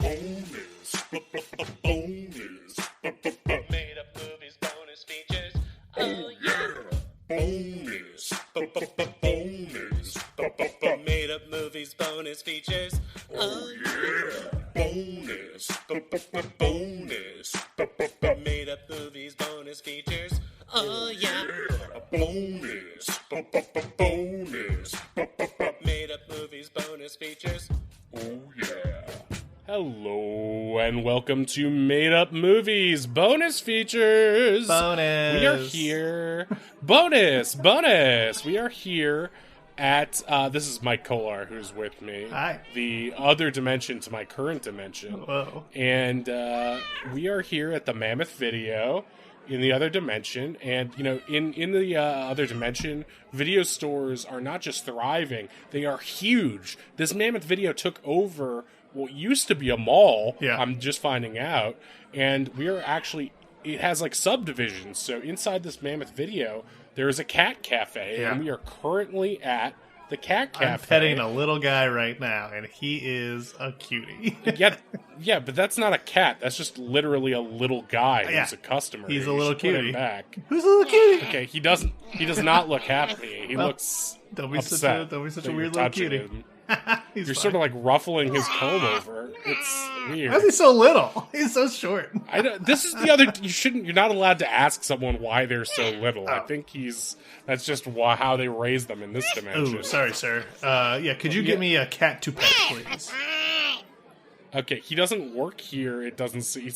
Bonus. Bonus. Made up movies, bonus features. Oh yeah. Bonus. Bonus. Made up movies, bonus features. Oh Yeah. Bonus. Bonus. Made up movies, bonus features. Oh yeah. Bonus. Bonus. Made up movies, bonus features. Oh yeah. Hello and welcome to Made Up Movies Bonus Features. Bonus. We are here. Bonus. We are here at this is Mike Kolar who's with me. Hi. The other dimension to my current dimension. Whoa. And we are here at the Mammoth Video in the other dimension. And, you know, in the other dimension, video stores are not just thriving, they are huge. This Mammoth Video took over what used to be a mall. Yeah. I'm just finding out. And we are actually, it has like subdivisions. So inside this Mammoth Video, there is a cat cafe. Yeah. And we are currently at the cat cafe. I'm petting a little guy right now, and he is a cutie. Yeah, but that's not a cat. That's just literally a little guy Yeah. who's a customer. He's a You little should put him cutie. back. Who's a little cutie? Okay, he does not look happy. He Well, looks Don't be upset. such a that weird you're little touching cutie. him. He's You're fine. sort of like ruffling his comb over. It's weird. Why is he so little? He's so short. I don't, this is the other. You're not allowed to ask someone why they're so little. I Oh. think that's just how they raise them in this dimension. Ooh, sorry, sir. Yeah, could you get me a cat to pet, please? Okay, he doesn't work here. It doesn't. He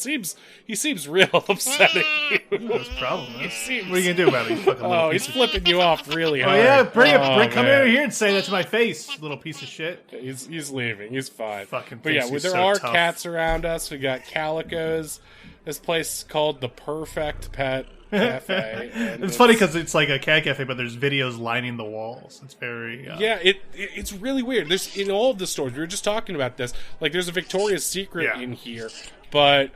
seems real upsetting. That's a problem. Huh? seems- What are you gonna do about it? You fucking little Oh, he's piece of flipping you off really Oh hard. yeah, bring Oh, it. Come man. over here and say that to my face, little piece of shit. He's leaving. He's fine. Fucking but yeah, thinks he's there so are tough. cats around us. We got calicos. This place is called the Perfect Pet Cafe. And It's funny because it's like a cat cafe, but there's videos lining the walls. It's very yeah, it's really weird. There's in all of the stores. We were just talking about this. Like, there's a Victoria's Secret Yeah. in here, but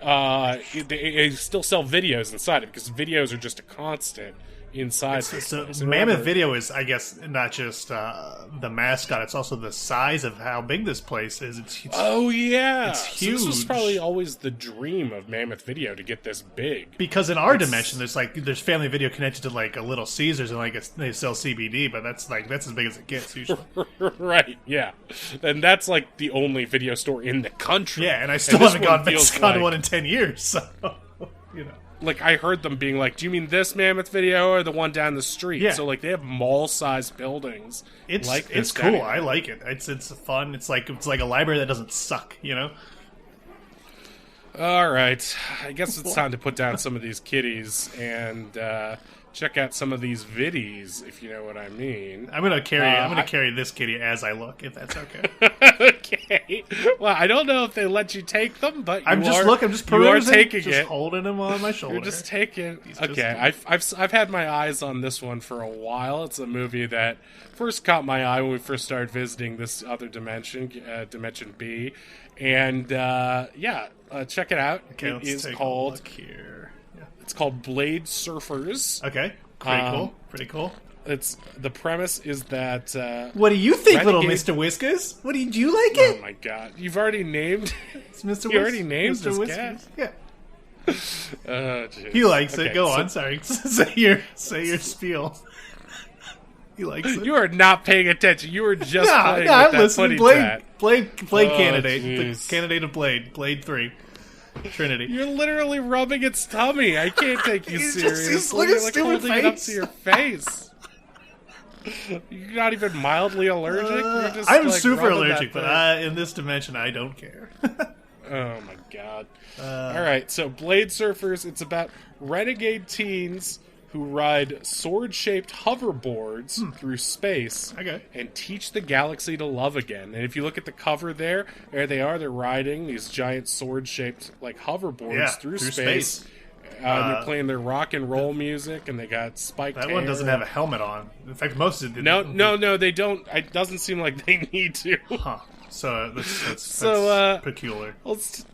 they still sell videos inside it because videos are just a constant inside. this So place. And Mammoth remember- Video is, I guess, not just the mascot; it's also the size of how big this place is. It's Oh yeah, It's So this was huge. probably always the dream of Mammoth Video to get this big. because in our dimension, there's Family Video connected to like a Little Caesars, and they sell CBD, but that's as big as it gets usually. Right, yeah. And that's like the only video store in the country. Yeah, and I still this haven't one gone feels to like- one in 10 years. So you know, Like, I heard them being like, do you mean this Mammoth Video or the one down the street? Yeah. So, like, they have mall-sized buildings. it's like this it's cool. down here. I like it. It's fun. It's like a library that doesn't suck. You know. All right. I guess it's time to put down some of these kitties and check out some of these viddies, if you know what I mean. I'm gonna I- carry this kitty as I look, if that's okay. Okay. Well, I don't know if they let you take them, but I'm just you are perusing, taking just it. holding him on my shoulder. You're just taking. just- Okay, I've had my eyes on this one for a while. It's a movie that first caught my eye when we first started visiting this other dimension, Dimension B, and check it out. Okay, It let's is take a called look here. Yeah. it's called Blade Surfers. Okay, pretty Um, cool. Pretty cool. It's the premise is that. What do you think, little Renegade- Mister Whiskers? What do you like Oh it? my god! You've already named. It's Mr. you already named Mr. this Whiskers. cat? Yeah, Jeez. he likes Okay, it. Go so on. Sorry, say your spiel. He likes it. You are not paying attention. You were just Yeah, playing I'm with that listening. putty tat. Blade Oh, candidate. jeez. The candidate of Blade 3. Trinity. You're literally rubbing its tummy. I can't take you He's just- seriously. he's- look at his You're like stupid holding it up face. to your face. You're not even mildly allergic. You're just, I'm like, super rubbing allergic, that but thing. in this dimension, I don't care. Oh my god. All right, so Blade Surfers. It's about renegade teens who ride sword-shaped hoverboards through space Okay. and teach the galaxy to love again. And if you look at the cover there they are. They're riding these giant sword-shaped like hoverboards Yeah, through through space. space. And they're playing their rock and roll music, and they got spiked That hair. one doesn't have a helmet on. In fact, most of it. No, they don't. It doesn't seem like they need to. Huh. So that's So, peculiar. Let's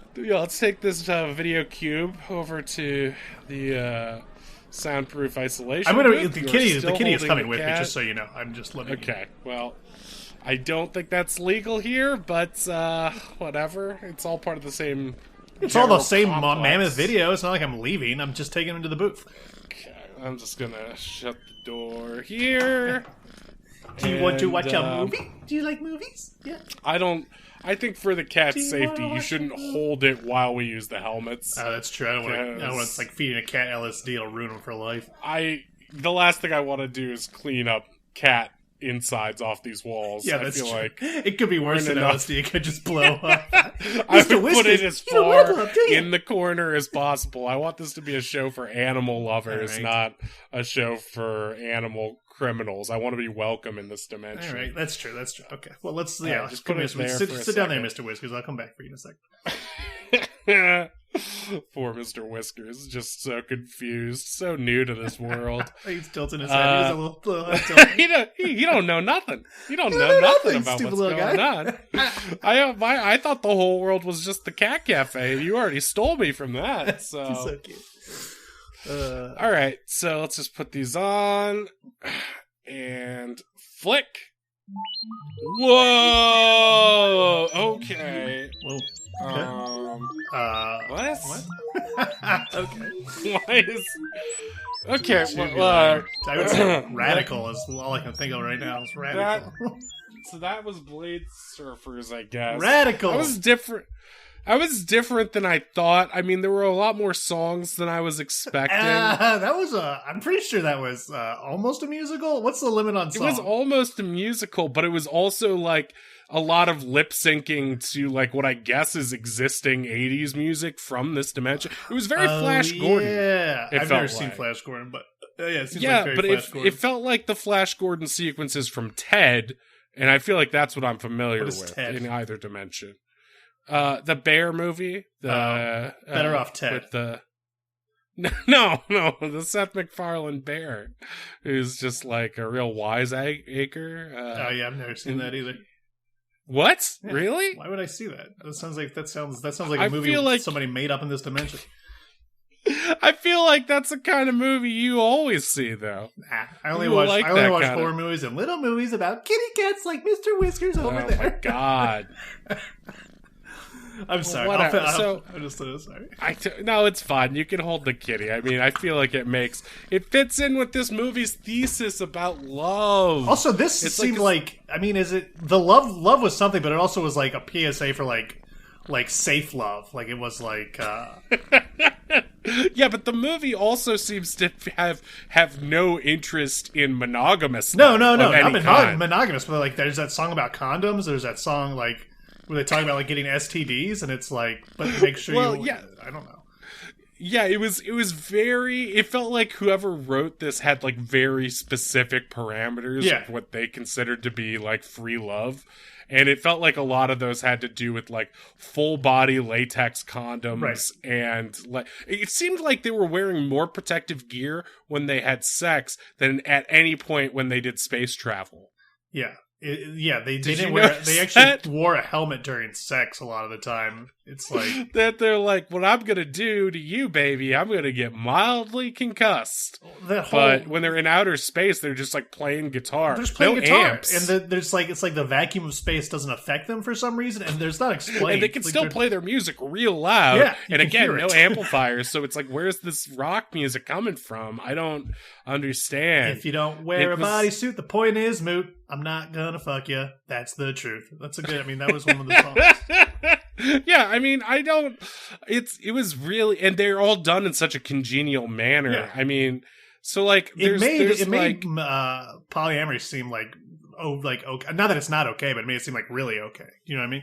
take this video cube over to the soundproof isolation. I'm gonna. booth. The You are kitty. The still kitty is holding coming the with me, cat. just so you know. I'm just letting you know. Okay, well, I don't think that's legal here, but whatever. It's all part of the same. It's all the general same complex. Mammoth video. It's not like I'm leaving. I'm just taking him to the booth. Okay, I'm just gonna shut the door here. Do you want to watch a And, movie? Do you like movies? Yeah. I think for the cat's you safety, wanna you watch shouldn't a movie? want it while we use the helmets. Oh, that's true. I don't want to. I don't want to like feeding a cat LSD. It'll ruin him for life. The last thing I want to do is clean up cat insides off these walls. Yeah, I that's feel true. like It could be worse than enough. LSD. It could just blow up. I Mr. would put it Whiskers, as you don't far level up, do you? in the corner as possible. I want this to be a show for animal lovers, All right. not a show for animal criminals. I want to be welcome in this dimension. All right, that's true. That's true. Okay. Well, let's right, just put come it here, there sit, for a sit down there, second. Mr. Whiskers. I'll come back for you in a second. Poor Mr. Whiskers, just so confused, so new to this world. He's tilting his head. He's a little head tilt. he don't know nothing. You don't You know know nothing nothing, about stupid what's little going guy. on. I thought the whole world was just the cat cafe. You already stole me from that. So, He's so cute. all right. So let's just put these on and flick. Whoa. Okay. Well, What? what? Okay. Why is? Okay. I would say radical is all I can think of right now. Is radical. So that was Blade Surfers, I guess. Radical. I was different. I was different than I thought. I mean, there were a lot more songs than I was expecting. That was I'm pretty sure that was almost a musical. What's the limit on It song? was almost a musical, but it was also like a lot of lip syncing to like what I guess is existing 80s music from this dimension. It was very Flash Gordon. Yeah, it I've felt never seen like. Flash Gordon, but yeah, it seems Yeah, like very but Flash Gordon. it felt like the Flash Gordon sequences from Ted, and I feel like that's what I'm familiar What is with Ted? in either dimension. The Bear movie, Better Off Ted. with the no, the Seth MacFarlane Bear, who's just like a real wiseacre. Oh yeah, I've never seen that either. What? Yeah. Really? Why would I see that? That sounds like a I movie feel like- somebody made up in this dimension. I feel like that's the kind of movie you always see, though. Nah, I only You watch like that watch kinda- horror movies and little movies about kitty cats like Mr. Whiskers over Oh there. my god! I'm sorry. whatever. I'm just sorry. No, it's fine. You can hold the kitty. I mean, I feel like it fits in with this movie's thesis about love. Also, this It's seemed like like I mean, is it the love was something, but it also was like a PSA for like safe love. Like it was like Yeah, but the movie also seems to have no interest in monogamous. no, love of any I'm kind. monogamous, but like there's that song about condoms. There's that song like where they talk about like getting STDs, and it's like, but make sure Well, you. yeah. I don't know. Yeah, it was very. It felt like whoever wrote this had like very specific parameters Yeah. of what they considered to be like free love, and it felt like a lot of those had to do with like full body latex condoms, Right. and like it seemed like they were wearing more protective gear when they had sex than at any point when they did space travel. Yeah. They Did didn't you wear. notice They actually that? wore a helmet during sex a lot of the time. It's like That they're like, what I'm gonna do to you, baby, I'm gonna get mildly concussed. that whole. But when they're in outer space, they're just like playing guitar. They're just playing no guitar, amps. and there's like it's like the vacuum of space doesn't affect them for some reason, and there's not explained. And they can Like, still they're- play their music real loud. Yeah, you and can again, hear no it. amplifiers. So it's like, where's this rock music coming from? I don't understand. If you don't wear It a was- bodysuit, the point is moot. I'm not gonna fuck you. That's the truth. That's a good. I mean, that was one of the songs. Yeah, I mean, I don't. It was really, and they're all done in such a congenial manner. Yeah. I mean, so like, It there's made like, polyamory seem like okay. Not that it's not okay, but it made it seem like really okay. You know what I mean?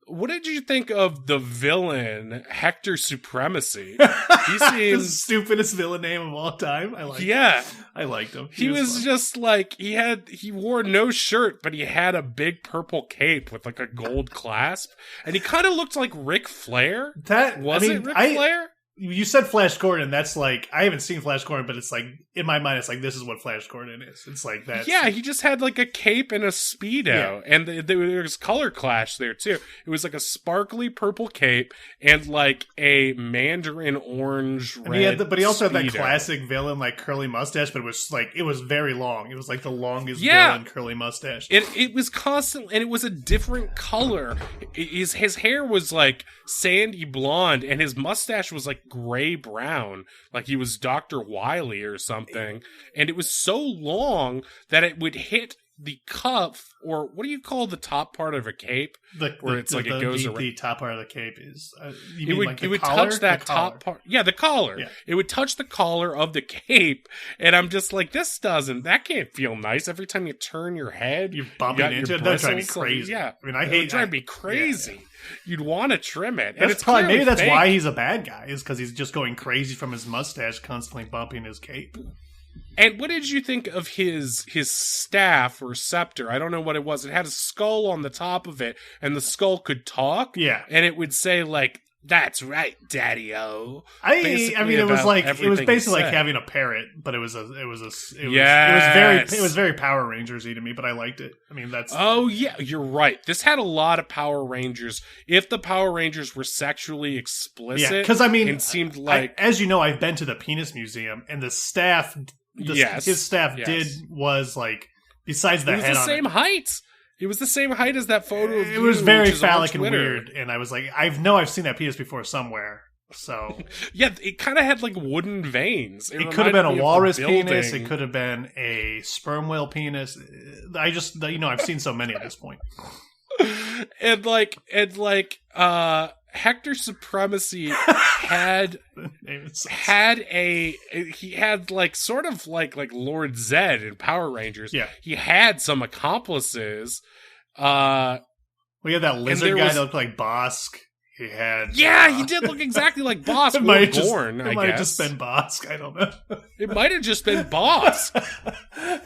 what did you think of the villain Hector Supremacy? He The seems, stupidest villain name of all time. yeah. I liked him. He was fun. just like he wore no shirt, but he had a big purple cape with like a gold clasp, and he kind of looked like Ric Flair. that. Was I mean, it Ric Flair? You said Flash Gordon. That's like, I haven't seen Flash Gordon, but it's like, in my mind, it's like, this is what Flash Gordon is. It's like that. Yeah, he just had like a cape and a Speedo, and there was color clash there too. It was like a sparkly purple cape and like a mandarin orange red. But he also had that Speedo. classic villain like curly mustache, but it was very long. It was like the longest Yeah. villain curly mustache. It was constant, and it was a different color. His hair was like sandy blonde, and his mustache was like gray brown, like he was Dr. Wily or something. And it was so long that it would hit the cuff, or what do you call the top part of a cape? Where it's like it goes around. The top part of the cape is. It would touch that top part. Yeah, the collar. Yeah. It would touch the collar of the cape, and I'm just like, that can't feel nice. Every time you turn your head, You're you bumping got into your it. That drive me bristles. crazy. Yeah, I mean, I it hate would drive I- me crazy. yeah. You'd want to trim it, and That's it's probably clearly maybe that's fake. why he's a bad guy, is because he's just going crazy from his mustache, constantly bumping his cape. And what did you think of his staff or scepter? I don't know what it was. It had a skull on the top of it, and the skull could talk. Yeah. And it would say like, "That's right, Daddy-O." I mean, Basically it was about like everything he basically like said. having a parrot, but it was Yes. very Power Rangers-y to me, but I liked it. I mean, that's Oh, yeah, you're right. This had a lot of Power Rangers. If the Power Rangers were sexually explicit, yeah. Because I mean, it seemed like as you know, I've been to the Penis Museum, and the staff, Yes, his staff yes. was like, besides the it was head the on same it. height. It was the same height as that photo of It was you, very which is on phallic and Twitter. weird, and I was like, I've seen that penis before somewhere. So Yeah, it kind of had like wooden veins. it could have been reminded me a of the walrus penis. building. It could have been a sperm whale penis. I've seen so many at this point. and Hector Supremacy had he had like sort of like Lord Zed in Power Rangers. Yeah. He had some accomplices. We had that lizard there guy was- that looked like Bosk. He had He did look exactly like Boss It or might have just- Gorn, I It might have guess. just been Bosk. I don't know. It might have just been Boss. I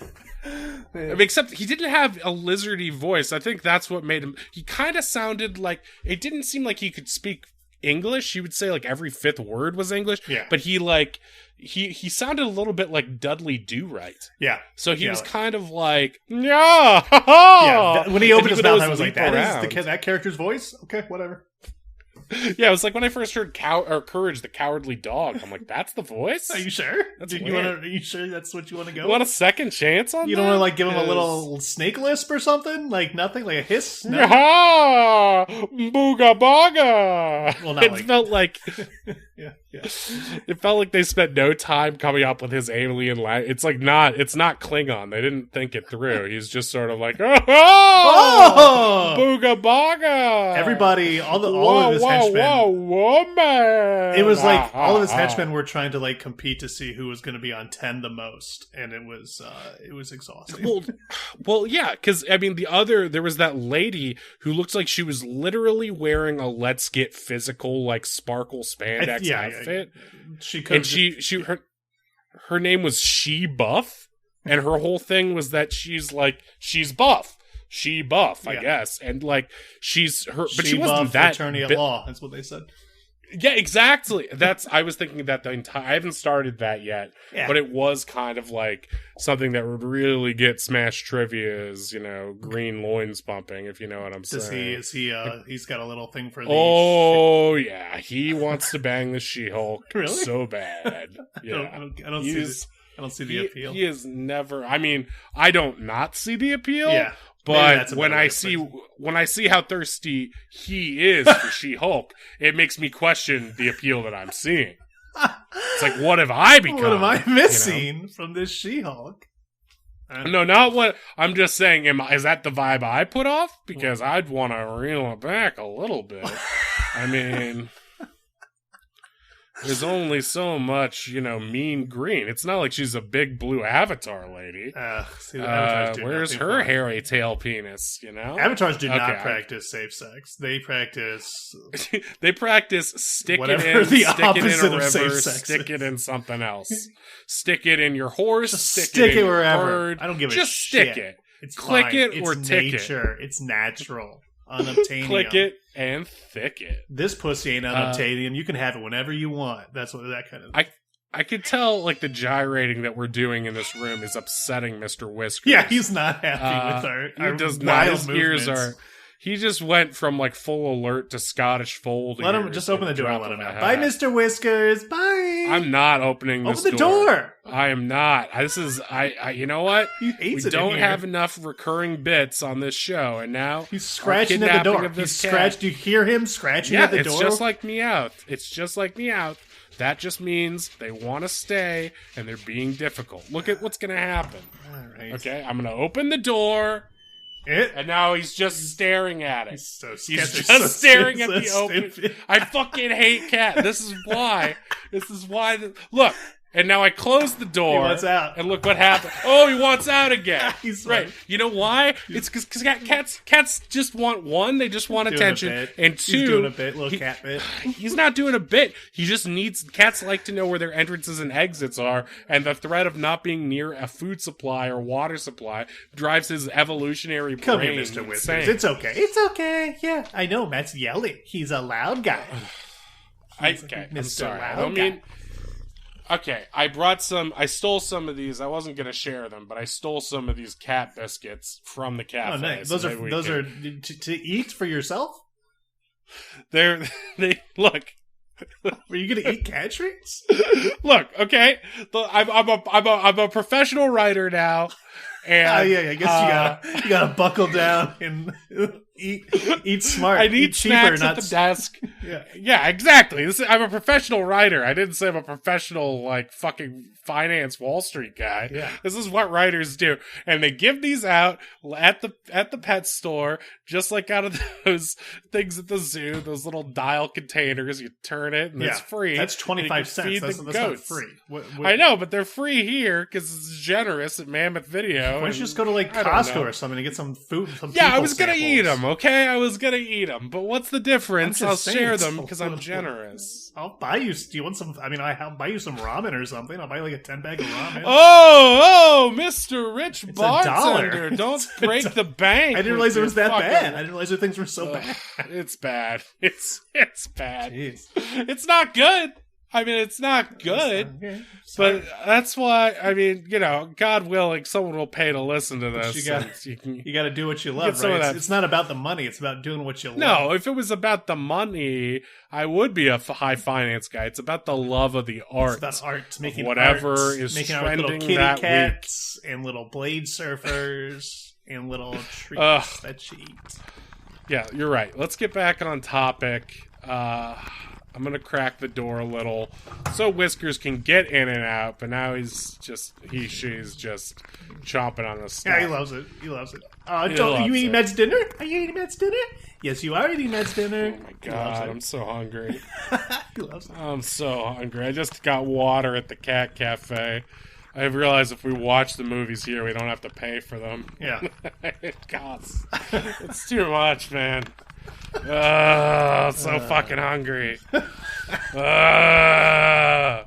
mean, except he didn't have a lizardy voice. I think that's what made him. He kind of sounded like, it didn't seem like he could speak English. He would say like every fifth word was English. Yeah. But he sounded a little bit like Dudley Do-Right. Yeah. So he Yeah. was kind of like, yeah. When he opened his mouth, I was like, "That "That is that character's voice." Okay, whatever. Yeah, it was like when I first heard Courage the Cowardly Dog. I'm like, that's the voice? Are you sure? That's you weird. Are you sure that's what you want to go? You want a second chance on You that? don't want to like give him a 'Cause- little snake lisp or something? Like nothing, like a hiss? No. Yaha! Booga baga! Well, not it like- felt like Yeah. it felt like they spent no time coming up with his alien language. It's not Klingon. They didn't think it through. He's just sort of like, oh, booga baga! Everybody, all of his henchmen. Woman! It was like all of his henchmen were trying to like compete to see who was going to be on 10 the most, and it was exhausting. Well, yeah, because I mean, there was that lady who looks like she was literally wearing a "Let's Get Physical" like sparkle spandex outfit, She could. and her name was She Buff, and her whole thing was that she's buff. She buff, I Yeah. guess, and like she's her, but she she wasn't buffed that attorney at bi- law. That's what they said. Yeah, exactly. I was thinking that the entire. I haven't started that yet, Yeah. but it was kind of like something that would really get Smash Trivia is, green loins pumping, if you know what I'm Does saying. he's got a little thing for the Oh yeah, he wants to bang the She-Hulk Really? so bad. Yeah, I don't see the appeal. He is never. I mean, I don't not see the appeal. Yeah. Maybe But that's a when better way I to see phrase how thirsty he is for She-Hulk, it makes me question the appeal that I'm seeing. It's like, what have I become? What am I missing from this She-Hulk? No, not what I'm just saying. Is that the vibe I put off? Because I'd want to reel it back a little bit. I mean, there's only so much, mean green. It's not like she's a big blue Avatar lady. See, the Avatars do Where's nothing her fun. hairy tail penis? Avatars do not Okay. practice safe sex. They practice They practice stick Whatever it in, the stick it in opposite a of safe river, sex stick is. it in something else. Stick it in your horse, Just stick stick it in it wherever. your bird. I don't give a Just shit. stick it. It's Click fine. it it's or tick it. nature. It's natural. Unobtainium. Click it and thick it. This pussy ain't unobtainium. You can have it whenever you want. That's what that kind of. I could tell, like, the gyrating that we're doing in this room is upsetting Mr. Whiskers. Yeah, he's not happy with our he does wild not. His movements. ears are. He just went from like full alert to Scottish fold. Let him just open the door and let him out. Bye, Mr. Whiskers. Bye. I'm not opening this door. Open the door. I am not. This is I. You know what? He hates we it don't in here. have enough recurring bits on this show, and now he's scratching at the door. He's scratched. Do you hear him scratching at the door? It's just like Meowth. It's just like Meowth. That just means they want to stay, and they're being difficult. Look at what's going to happen. All right. Okay, I'm going to open the door. And now he's just staring at it. He's so He's stupid. just staring at So the open. stupid. I fucking hate cat. This is why. Look. And now I close the door. He wants out. And look what happened. Oh, he wants out again. He's right. like- You know why? It's because cats just want one. They just want Doing attention. a bit. And two, he's doing a bit, little cat bit. He's not doing a bit. He just needs. Cats like to know where their entrances and exits are, and the threat of not being near a food supply or water supply drives his evolutionary Come brain here, Mr. Whiskers. insane. It's okay. It's okay. Yeah, I know. Matt's yelling. He's a loud guy. Okay, I'm Mr. sorry. I Loud don't Guy. mean. Okay, I stole some of these. I wasn't gonna share them, but I stole some of these cat biscuits from the cafe. Oh, nice. so Those are to eat for yourself. they look. Are you gonna eat cat treats? Look, okay. I'm a professional writer now, and Yeah. I guess you gotta buckle down and eat smart. I need eat cheaper, snacks not at the desk. Yeah. Yeah, exactly. I'm a professional writer. I didn't say I'm a professional, like, fucking finance Wall Street guy. Yeah. This is what writers do. And they give these out at the pet store, just like out of those things at the zoo, those little dial containers. You turn it and it's free. That's And 25 you can cents. feed That's the not goats. free. I know, but they're free here because it's generous at Mammoth Video. Why don't you just go to like I don't Costco know. or something and get some food? Some Yeah, I people was gonna samples. eat them. Okay, I was gonna eat them. But what's the difference? I'm I'll just saying, share it's them a because I'm little- generous. I'll buy you. Do you want some? I mean, I'll buy you some ramen or something. I'll buy you like a 10-bag of ramen. Oh, Mr. Rich $1. Bartender! Don't It's a break the bank. I didn't with realize it your was that fucking- bad. I didn't realize the things were so bad. It's bad. It's bad. Jeez. It's not good. I mean, it's not good. Okay. Sorry. But that's why, I mean, God willing, someone will pay to listen to this. you gotta- and you can- You got to do what you love, some of right? that. It's not about the money. It's about doing what you love. No, if it was about the money, I would be a high finance guy. It's about the love of the art. It's about art. It's making whatever art, is making art with little trending kitty that cats and little blade surfers and little treats Ugh. that you eat. Yeah, you're right. Let's get back on topic. I'm gonna crack the door a little so Whiskers can get in and out, but now she's just chomping on the stuff. Yeah, he loves it. He loves it. He Are loves you eating it. Matt's dinner? Are you eating Matt's dinner? Yes, you are eating Matt's dinner. Oh my God, I'm so hungry. He loves it. I'm so hungry. I just got water at the cat cafe. I realized if we watch the movies here, we don't have to pay for them. Yeah. It costs. It's too much, man. I'm so fucking hungry. Oh,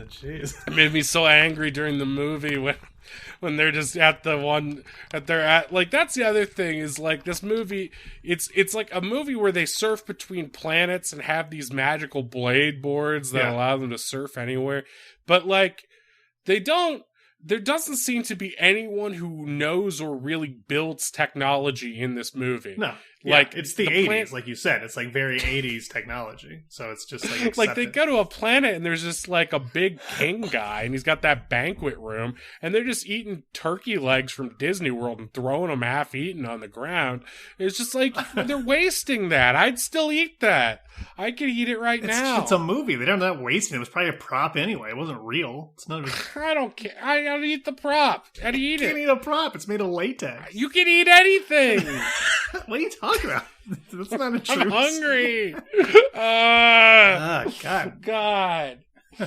jeez. It made me so angry during the movie when they're just at like, that's the other thing is, like, this movie, it's like a movie where they surf between planets and have these magical blade boards that Yeah. allow them to surf anywhere, but, like, there doesn't seem to be anyone who knows or really builds technology in this movie. No. Like, it's the, the 80s, plant- like you said. It's like very 80s technology. So it's just like Like, they accepted. go to a planet and there's just like a big king guy and he's got that banquet room and they're just eating turkey legs from Disney World and throwing them half eaten on the ground. It's just like, they're wasting that. I'd still eat that. I could eat it right now. It's a movie. They're not wasting it. It was probably a prop anyway. It wasn't real. It's not. I don't care. I gotta eat the prop. I'd eat You can't it. eat a prop. It's made of latex. You can eat anything. What are you talking about? That's not a truth. I'm hungry. Oh, God. God. You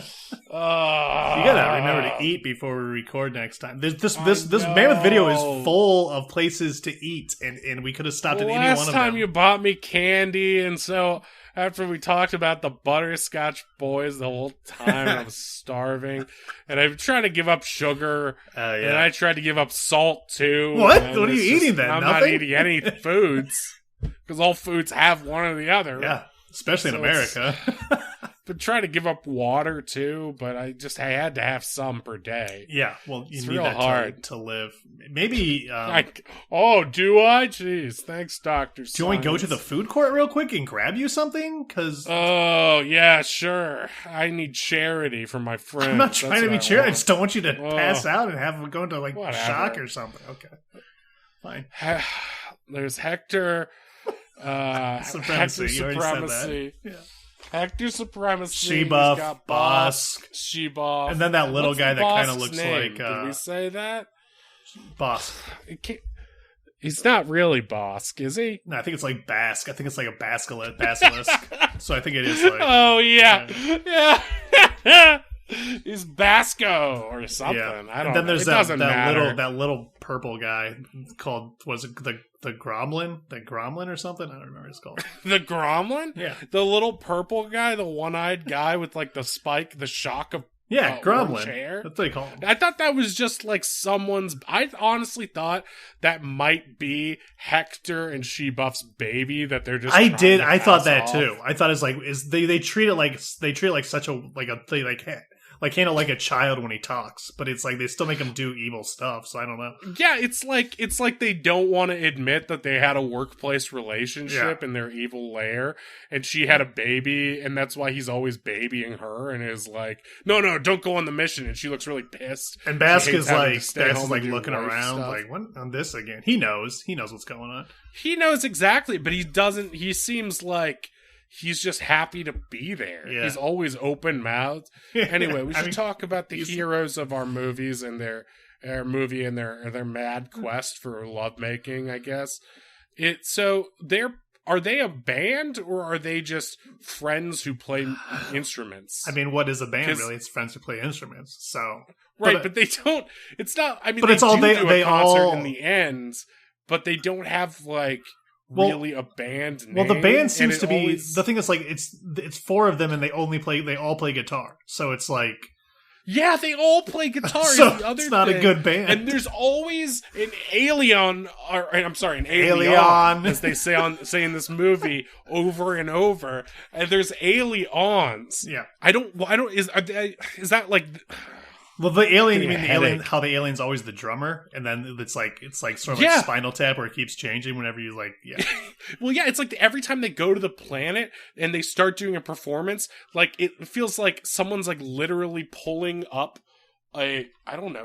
gotta remember to eat before we record next time. This Mammoth Video is full of places to eat, and we could have stopped at any one of them. Last time you bought me candy, and so after we talked about the butterscotch boys the whole time, I was starving, and I'm trying to give up sugar, Oh, and yeah. I tried to give up salt too. What? and What are you it's eating then? I'm Nothing? not eating any foods. because all foods have one or the other. Yeah, especially in So America. Been trying to give up water too, but I had to have some per day. Yeah, well, you It's need real that hard. to live. Maybe. Do I? Jeez, thanks, Doctor. Do you want to go to the food court real quick and grab you something? Because Oh yeah, sure. I need charity from my friends. I'm not trying to be cheery. I just don't want you to Oh. pass out and have them go into like Whatever. shock or something. Okay, fine. There's Hector. Supremacy. Hector You already said that. Supremacy. Yeah. Hector Supremacy. She-Buff, He's got Bosk. She-Buff. And then that little What's guy that kinda Bosk's looks name? like, Did we say that? Boss. He's not really Bosk, is he? No, I think it's like Basque. I think it's like a basilisk. So I think it is like. Oh yeah, yeah. He's Basco or something. Yeah. I don't And then know. there's It that doesn't matter. little purple guy called, was it the Gromlin? The Gromlin or something? I don't remember what it's called. The Gromlin? Yeah. The little purple guy, the one-eyed guy with like the spike, the shock of Yeah, orange Gromlin. hair. That's what they call him. I thought that was just like someone's. I honestly thought that might be Hector and She-Buff's baby that they're just. I trying did. to I thought pass that off. too. I thought it's like they treat it like such a they like handle like a child when he talks, but it's like they still make him do evil stuff. So I don't know. Yeah, it's like they don't want to admit that they had a workplace relationship in their evil lair, and she had a baby, and that's why he's always babying her, and is like, no, don't go on the mission, and she looks really pissed. And Bask She hates is having like to stay home and do looking wife around, stuff. like what on this again? He knows what's going on. He knows exactly, but he doesn't. He seems like he's just happy to be there. Yeah. He's always open mouthed. Anyway, we I should mean, talk about the he's- heroes of our movies and their movie and their mad quest for lovemaking, I guess. Are they a band or are they just friends who play instruments? I mean, what is a band 'Cause- really? It's friends who play instruments. So right, but they don't. It's not. I mean, But they it's all- do they- do they a concert all- in the end, but they don't have like Well- really a band name. well, the band seems and to it be always- the thing is like it's four of them and they all play guitar. So it's like Yeah, they all play guitar. so is the other it's not a thing. good band. And there's always an alien, an alien, Alien. as they say in this movie over and over. And there's aliens. Yeah. Is that like? Well, the alien, you Getting mean a the alien? headache. How the alien's always the drummer, and then it's like sort of Yeah. like Spinal Tap, where it keeps changing whenever you like. Yeah, Well, yeah, it's like every time they go to the planet and they start doing a performance, like it feels like someone's like literally pulling up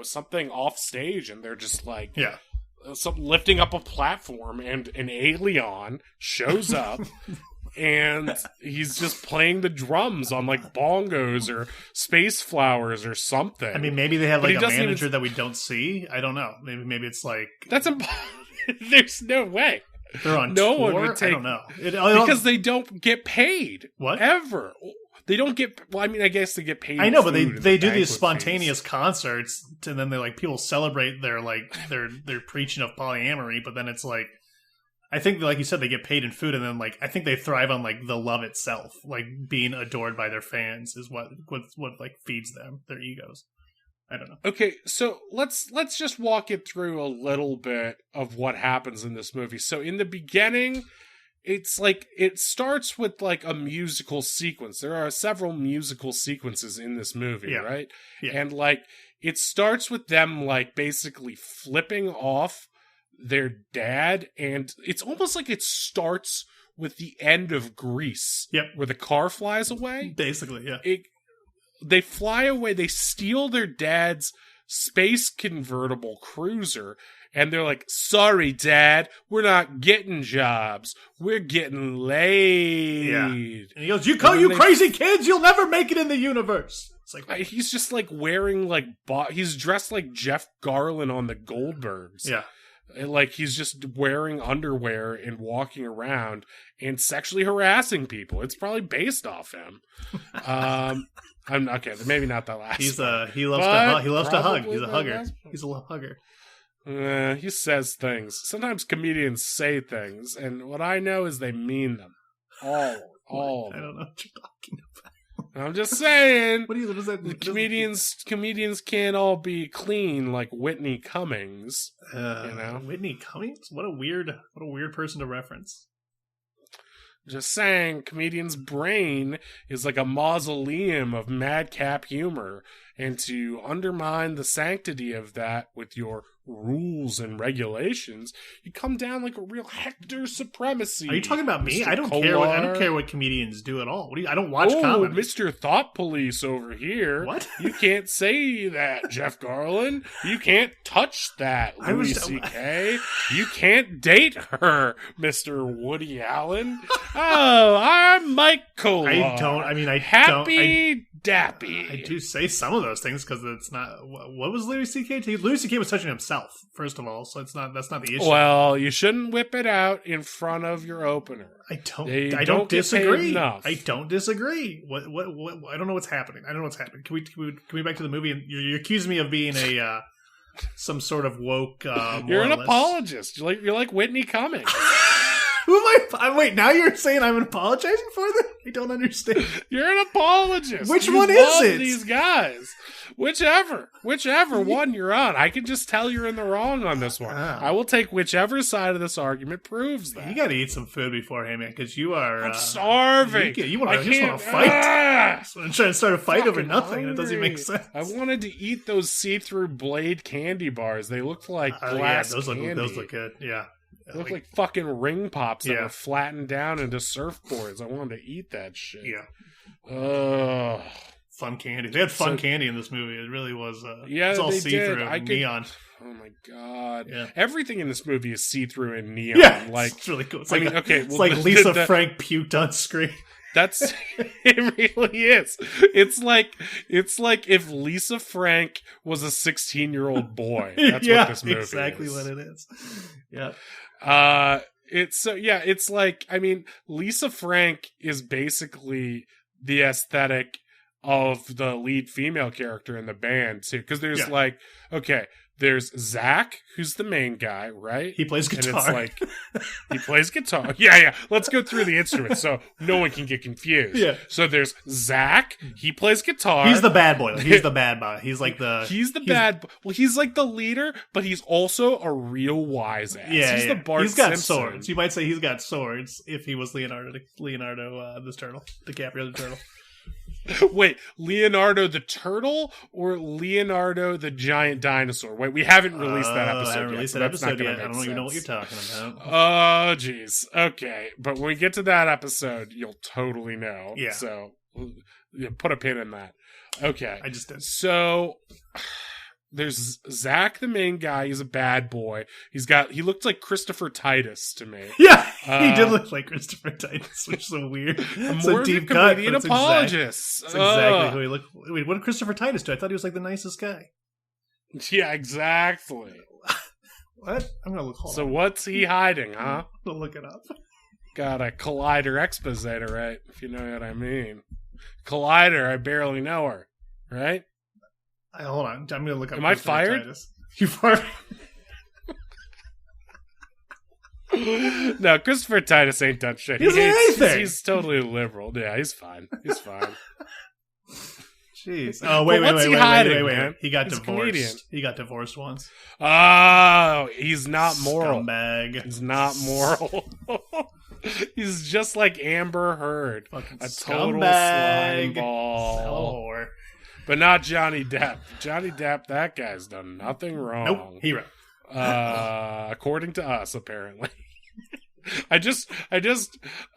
something off stage, and they're just like, yeah. lifting up a platform, and an alien shows up. And he's just playing the drums on like bongos or space flowers or something. I mean, maybe they have But like he a doesn't even- manager that we don't see. I don't know. Maybe it's like that's there's no way, they're on no tour. one would I take- don't know because they don't get paid. What? Ever. They don't get. Well, I mean, I guess they get paid. I know, in but they food and they the do these banquet spontaneous fees. concerts, and then they like people celebrate their like their preaching of polyamory. But then it's like, I think like you said, they get paid in food, and then like I think they thrive on like the love itself, like being adored by their fans is what like feeds them their egos. I don't know. Okay, so let's just walk it through a little bit of what happens in this movie. So in the beginning, it's like it starts with like a musical sequence. There are several musical sequences in this movie, Yeah. right? Yeah. And like it starts with them like basically flipping off their dad, and it's almost like it starts with the end of Grease. Yep. Where the car flies away. Basically, yeah. They fly away, they steal their dad's space convertible cruiser, and they're like, sorry, Dad, we're not getting jobs. We're getting laid. Yeah. And he goes, "You then they- crazy kids! You'll never make it in the universe." It's like, He's just like wearing like, he's dressed like Jeff Garlin on the Goldbergs. yeah, And, like he's just wearing underwear and walking around and sexually harassing people. It's probably based off him. I'm okay. Maybe not the last. he one. loves But he loves to hug. probably He's a the hugger. last- He's a little hugger. He says things. Sometimes comedians say things, and what I know is they mean them. All. I don't know what you're talking about. I'm just saying. What is that? The comedians can't all be clean like Whitney Cummings. You know? Whitney Cummings. What a weird person to reference. Just saying, comedian's brain is like a mausoleum of madcap humor, and to undermine the sanctity of that with your rules and regulations, you come down like a real Hector supremacy. Are you talking about me? Mr. I don't care. I don't Kolar. care what comedians do at all. What do you, I don't watch Oh, comedy. Mr. Thought Police over here. What? You can't say that, Jeff Garland. You can't touch that, I Louis was- C.K. You can't date her, Mr. Woody Allen. Oh, I'm Mike Kolar. I don't. I mean, I Happy Dappy. I do say some of those things because it's not. What was Louis C.K.? Louis C.K. was touching himself, first of all, so it's not. That's not the issue. Well, you shouldn't whip it out in front of your opener. I don't. They I don't don't get paid disagree. enough. I don't disagree. What? I don't know what's happening. I don't know what's happening. Can we back to the movie? And you're accusing me of being a some sort of woke. You're an moralist. apologist. You're like Whitney Cummings. Who am I? Wait, now you're saying I'm apologizing for them? I don't understand. You're an apologist. Which You one is love it? These guys. Whichever one you're on. I can just tell you're in the wrong on this one. Ah. I will take whichever side of this argument proves that. You got to eat some food beforehand, man, because you are. I'm starving. You wanna- I you just can't- wanna fight. Ah! I'm trying to start a fight over Fucking nothing. It doesn't even make hungry. sense. I wanted to eat those see-through Blade candy bars. They looked like Oh, glass those candy. look good. Yeah. They looked like fucking ring pops that Yeah. were flattened down into surfboards. I wanted to eat that shit. Yeah. Ugh. Fun candy. They had fun So- candy in this movie. It really was. Yeah, it's all they see did. through I could- neon. Oh my god! Yeah. Everything in this movie is see-through and neon. Yeah, like it's really cool. It's I like mean, okay, it's well, like the- Lisa the- Frank puked on screen. that's it. Really is. It's like if Lisa Frank was a 16-year-old boy. That's yeah, what this movie exactly is. what it is. Yeah. It's like, I mean, Lisa Frank is basically the aesthetic of the lead female character in the band too, because there's Yeah. like, okay, there's Zach, who's the main guy, right? He plays And guitar. it's like he plays guitar. Yeah. Let's go through the instruments so no one can get confused. Yeah. So there's Zach. He plays guitar. He's the bad boy. He's the bad boy. He's like the. Well, he's like the leader, but he's also a real wise ass. Yeah, he's yeah. the Bart He's got Simpson. swords. You might say he's got swords if he was Leonardo the turtle, DiCaprio the turtle. Wait, Leonardo the turtle or Leonardo the giant dinosaur? Wait, we haven't released that I episode haven't yet. released so that that's not episode gonna yet. I make don't even know what you're sense. talking about. Oh, jeez. Okay, but when we get to that episode, you'll totally know. Yeah. So, yeah, put a pin in that. Okay. I just did. So there's Zach, the main guy. He's a bad boy. He looked like Christopher Titus to me. Yeah, he Uh, did look like Christopher Titus, which is so weird. It's More a of deep a cut. comedian but it's apologist. That's exactly Ugh. who he looked. Wait, what did Christopher Titus do? I thought he was like the nicest guy. Yeah, exactly. What? I'm gonna look. Hold So on. what's he hiding, huh? I'm gonna look it up. Got a Collider expositor, right? If you know what I mean. Collider, I barely know her, right? Hold on. I'm gonna look up. Am I Christopher fired? Titus. You fired? No, Christopher Titus ain't done shit. He doesn't do anything. He's totally liberal. Yeah, he's fine. He's fine. Jeez. Oh wait, But what's he hiding, wait. man? He got He's a divorced. comedian. He got divorced once. Oh, he's not moral. Scumbag. He's not moral. He's just like Amber Heard. Fucking A total scumbag. slime ball. Hell whore. But not Johnny Depp. Johnny Depp, that guy's done nothing wrong. Nope. Hero. According to us, apparently. I just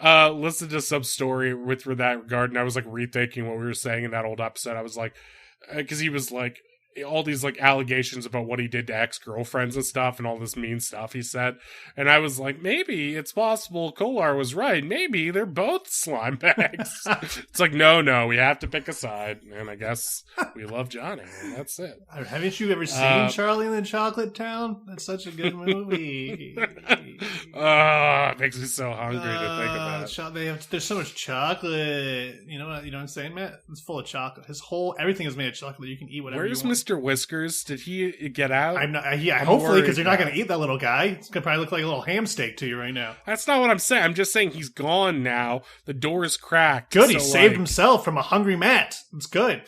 listened to some story with that regard, and I was like rethinking what we were saying in that old episode. I was like, because he was like all these like allegations about what he did to ex-girlfriends and stuff, and all this mean stuff he said, and I was like, maybe it's possible Kolar was right. Maybe they're both slime bags. It's like, no, we have to pick a side, and I guess we love Johnny, and that's it. Haven't you ever seen Charlie and the Chocolate Town? That's such a good movie. It makes me so hungry to think about. There's so much chocolate. You know what I'm saying, Matt? It's full of chocolate. Everything is made of chocolate. You can eat whatever Where's you want. Mr. Whiskers? Did he get out? I'm not. Yeah, I'm hopefully, because worried you're not going now. to eat that little guy. It's going to probably look like a little ham steak to you right now. That's not what I'm saying. I'm just saying he's gone now. The door is cracked. Good. He So, saved like, himself from a hungry Matt. It's good.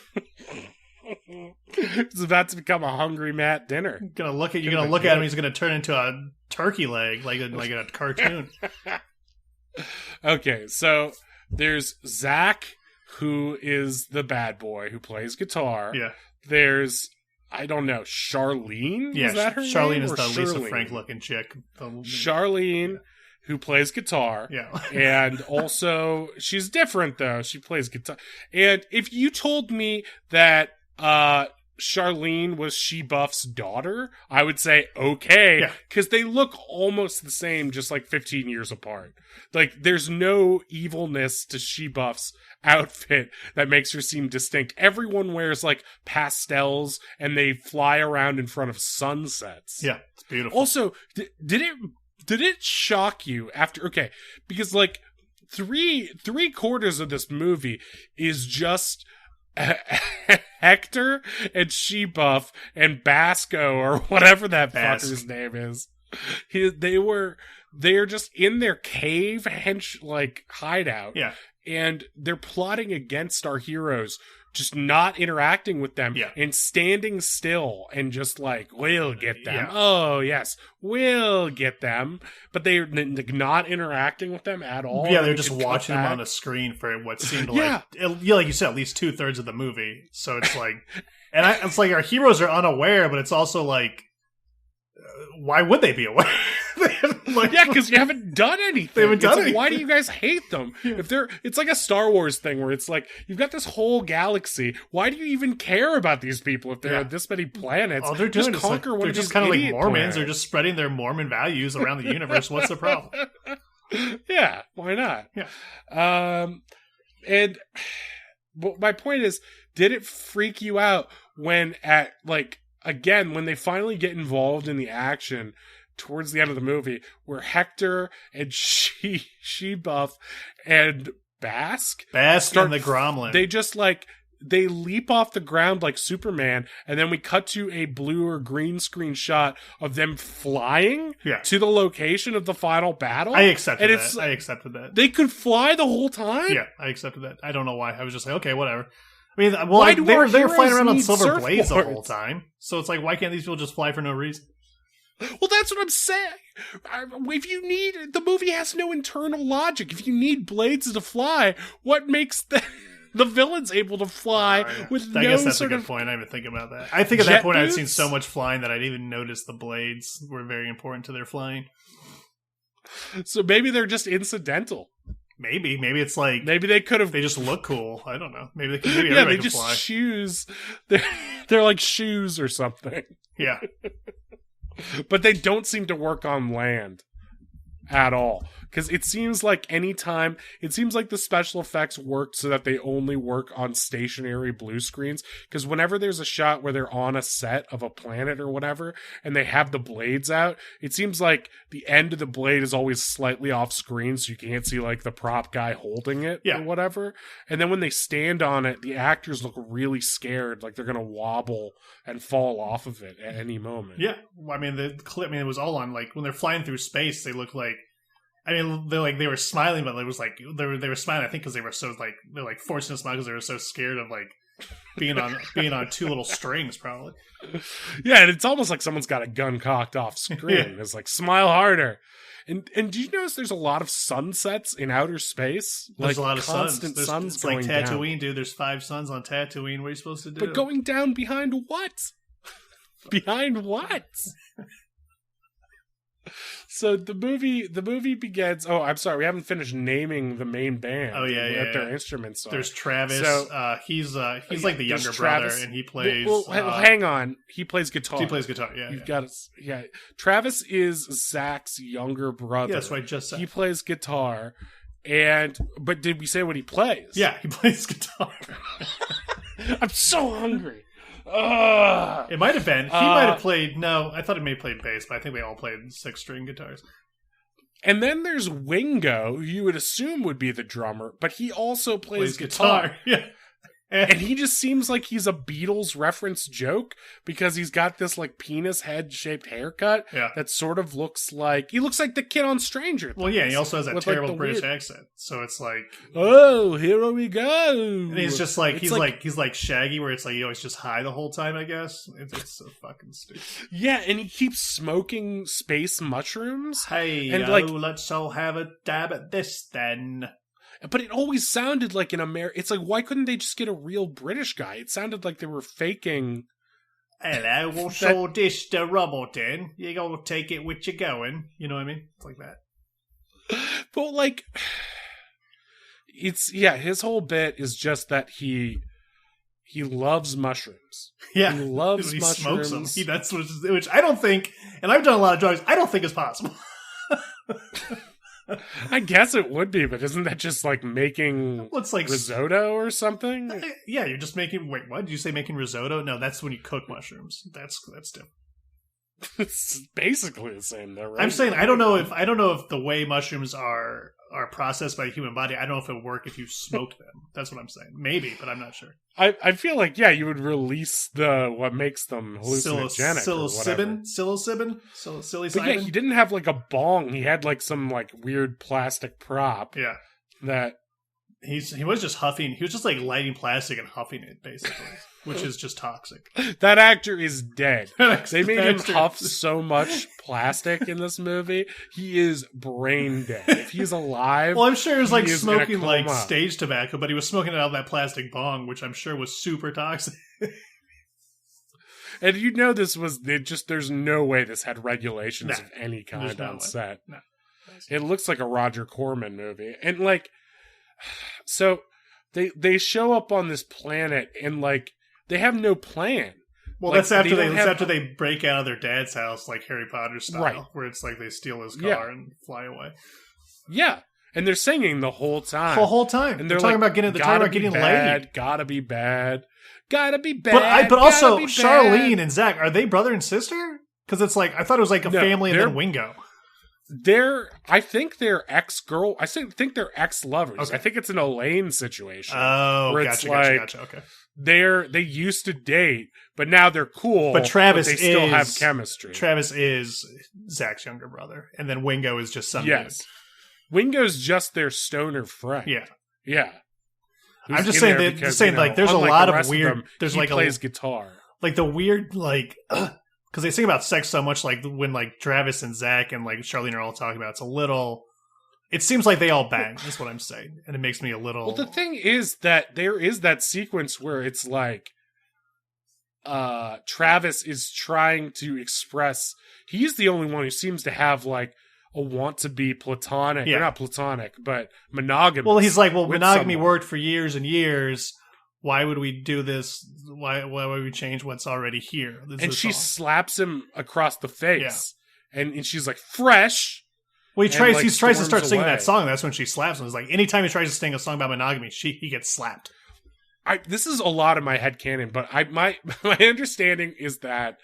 It's about to become a hungry Matt dinner. You're gonna look at Could've been him. good. He's gonna turn into a turkey leg, like a cartoon. Okay, so there's Zach, who is the bad boy who plays guitar. Yeah. There's, I don't know, Charlene? Yeah, Is that her Charlene name? is Or the Lisa Shirlene? Frank looking chick. Charlene, who plays guitar. Yeah. And also, she's different, though. She plays guitar. And if you told me that Charlene was She-Buff's daughter, I would say, okay. Yeah. Because they look almost the same, just like 15 years apart. Like, there's no evilness to She-Buff's outfit that makes her seem distinct. Everyone wears, like, pastels, and they fly around in front of sunsets. Yeah, it's beautiful. Also, did it shock you after? Okay, because like three quarters of this movie is just Hector and She-Buff and Basco or whatever that fucker's name is. They're just in their cave hideout. Yeah. And they're plotting against our heroes, just not interacting with them and standing still and just like, we'll get them. Yeah. Oh, yes, we'll get them. But they're not interacting with them at all. Yeah, they're just watching them on a screen for what seemed like, like you said, at least 2/3 of the movie. So it's like, it's like our heroes are unaware, but it's also like, why would they be aware? Yeah, because you haven't done anything. They haven't done anything. Why do you guys hate them? It's like a Star Wars thing where it's like you've got this whole galaxy. Why do you even care about these people if there are this many planets? All they're doing is conquer one they're of just these kind of like idiot Mormons. planets. They're just spreading their Mormon values around the universe. What's the problem? Yeah, why not? Yeah. And my point is, did it freak you out when when they finally get involved in the action towards the end of the movie, where Hector and She-Buff and Bask and the Gromlin, they just they leap off the ground like Superman, and then we cut to a blue or green screen shot of them flying to the location of the final battle. I accepted that. They could fly the whole time? Yeah, I accepted that. I don't know why. I was just like, okay, whatever. I mean, they were flying around on silver blades the whole time. So it's like, why can't these people just fly for no reason? Well, that's what I'm saying. The movie has no internal logic. If you need blades to fly, what makes the villains able to fly with I no guess that's sort a good of point. I didn't think about that. I think at that jet point I'd boots? seen so much flying that I didn't even notice the blades were very important to their flying. So maybe they're just incidental. Maybe it's like maybe they could have. They just look cool. I don't know. Maybe they can. Maybe they can just fly. shoes. They're like shoes or something. Yeah. But they don't seem to work on land at all. Because it seems like the special effects worked so that they only work on stationary blue screens. Because whenever there's a shot where they're on a set of a planet or whatever, and they have the blades out, it seems like the end of the blade is always slightly off screen, so you can't see like the prop guy holding it or whatever. And then when they stand on it, the actors look really scared, like they're going to wobble and fall off of it at any moment. Yeah. I mean, it was all on, like, when they're flying through space, they look like, I mean, they were smiling, but it was like they were smiling. I think because they were so they're forcing to smile because they were so scared of being on two little strings, probably. Yeah, and it's almost like someone's got a gun cocked off screen. It's like, smile harder. And do you notice there's a lot of sunsets in outer space? There's a lot of constant suns it's going like Tatooine, down. dude. There's 5 suns on Tatooine. What are you supposed to do? But going down behind what? Behind what? So the movie begins. Oh, I'm sorry, we haven't finished naming the main band. Oh yeah, what their instruments are. There's Travis. He's like the younger Travis, brother, and he plays. Well, hang on, he plays guitar. He plays guitar. Yeah, you've got it. Travis is Zach's younger brother. Yeah, that's what I just said. He plays guitar, but did we say what he plays? Yeah, he plays guitar. I'm so hungry. It might have been. He might have played. No, I thought he may have played bass, but I think they all played 6-string guitars. And then there's Wingo, who you would assume would be the drummer, but he also plays guitar. Yeah. And he just seems like he's a Beatles reference joke because he's got this like penis head shaped haircut Yeah. that sort of looks like the kid on Stranger Things. Well, yeah, he also has that with, like, terrible the British weird- accent. So it's like, Oh, here we go. and he's just like, It's he's like Shaggy, where it's like, he's just high the whole time, I guess. It's so fucking stupid. yeah, and he keeps smoking space mushrooms. Hey, And, let's all have a dab at this then. But it always sounded like an It's like, why couldn't they just get a real British guy? It sounded like they were faking. Hello, what's all this the rubble then? You gonna take it with you going? You know what I mean? It's like that. But like, his whole bit is just that he loves mushrooms. Yeah, He loves he mushrooms. smokes them. That's which I don't think, and I've done a lot of drugs. I don't think is possible. I guess it would be, but isn't that just like making Looks like risotto or something? Yeah, you're just making. Wait, what did you say? Making risotto? No, that's when you cook mushrooms. That's different. It's basically the same, though, right? I'm saying I don't know if the way mushrooms are processed by the human body. I don't know if it would work if you smoked them. That's what I'm saying. Maybe, but I'm not sure. I feel like you would release what makes them hallucinogenic or whatever. Psilocybin. But he didn't have like a bong. He had like some like weird plastic prop. Yeah, That he was just huffing. He was just like lighting plastic and huffing it, basically, which is just toxic. that actor is dead. They made him Actor- huff so much plastic in this movie. He is brain dead. If he's alive, Well, I'm sure he was like he is in a smoking like coma. stage tobacco, but he was smoking it out of that plastic bong, which I'm sure was super toxic. and there's no way this had regulations No. of any kind There's no on way. set. No. It looks like a Roger Corman movie. And like, so they show up on this planet and like, they have no plan. Well, Like, that's after they don't have- they break out of their dad's house, like Harry Potter style, Right. where it's like they steal his car Yeah. and fly away Yeah. And they're singing the whole time. the whole time. And they're they're talking like, about getting "Gotta be getting bad, laid. Gotta be bad. Gotta be bad. But also gotta be Charlene bad." and Zach, are they brother and sister? Because it's like I thought it was like a No, family and they're- then Wingo. I think they're ex-girl. I think they're ex-lovers. Okay. I think it's an Elaine situation. Oh, where gotcha, it's like- gotcha. Okay. They used to date, but now they're cool. But Travis they still is- have chemistry. Travis is Zach's younger brother, and then Wingo is just some Yes. Wingo's just their stoner friend. dude. Yeah. Yeah. I'm Who's just in saying there that- because, saying, like, there's a unlike lot the of rest weird- them, there's he like a- plays guitar. Like the weird because they sing about sex so much, like when like Travis and Zach and like Charlene are all talking about, it's a little. It seems like they all bang. That's what I'm saying, and it makes me a little. Well, the thing is that there is that sequence where it's like Travis is trying to express he's the only one who seems to have like a want to be platonic, Yeah. or not platonic, but monogamous. Well, he's like, well, with monogamy someone. worked for years and years. Why would we do this? Why would we change what's already here? This And is she all. slaps him across the face. And she's like, fresh. Well, and, he like, tries to start storms singing away. that song. That's when she slaps him. It's like anytime he tries to sing a song about monogamy, he gets slapped. This is a lot of my headcanon, but my understanding is that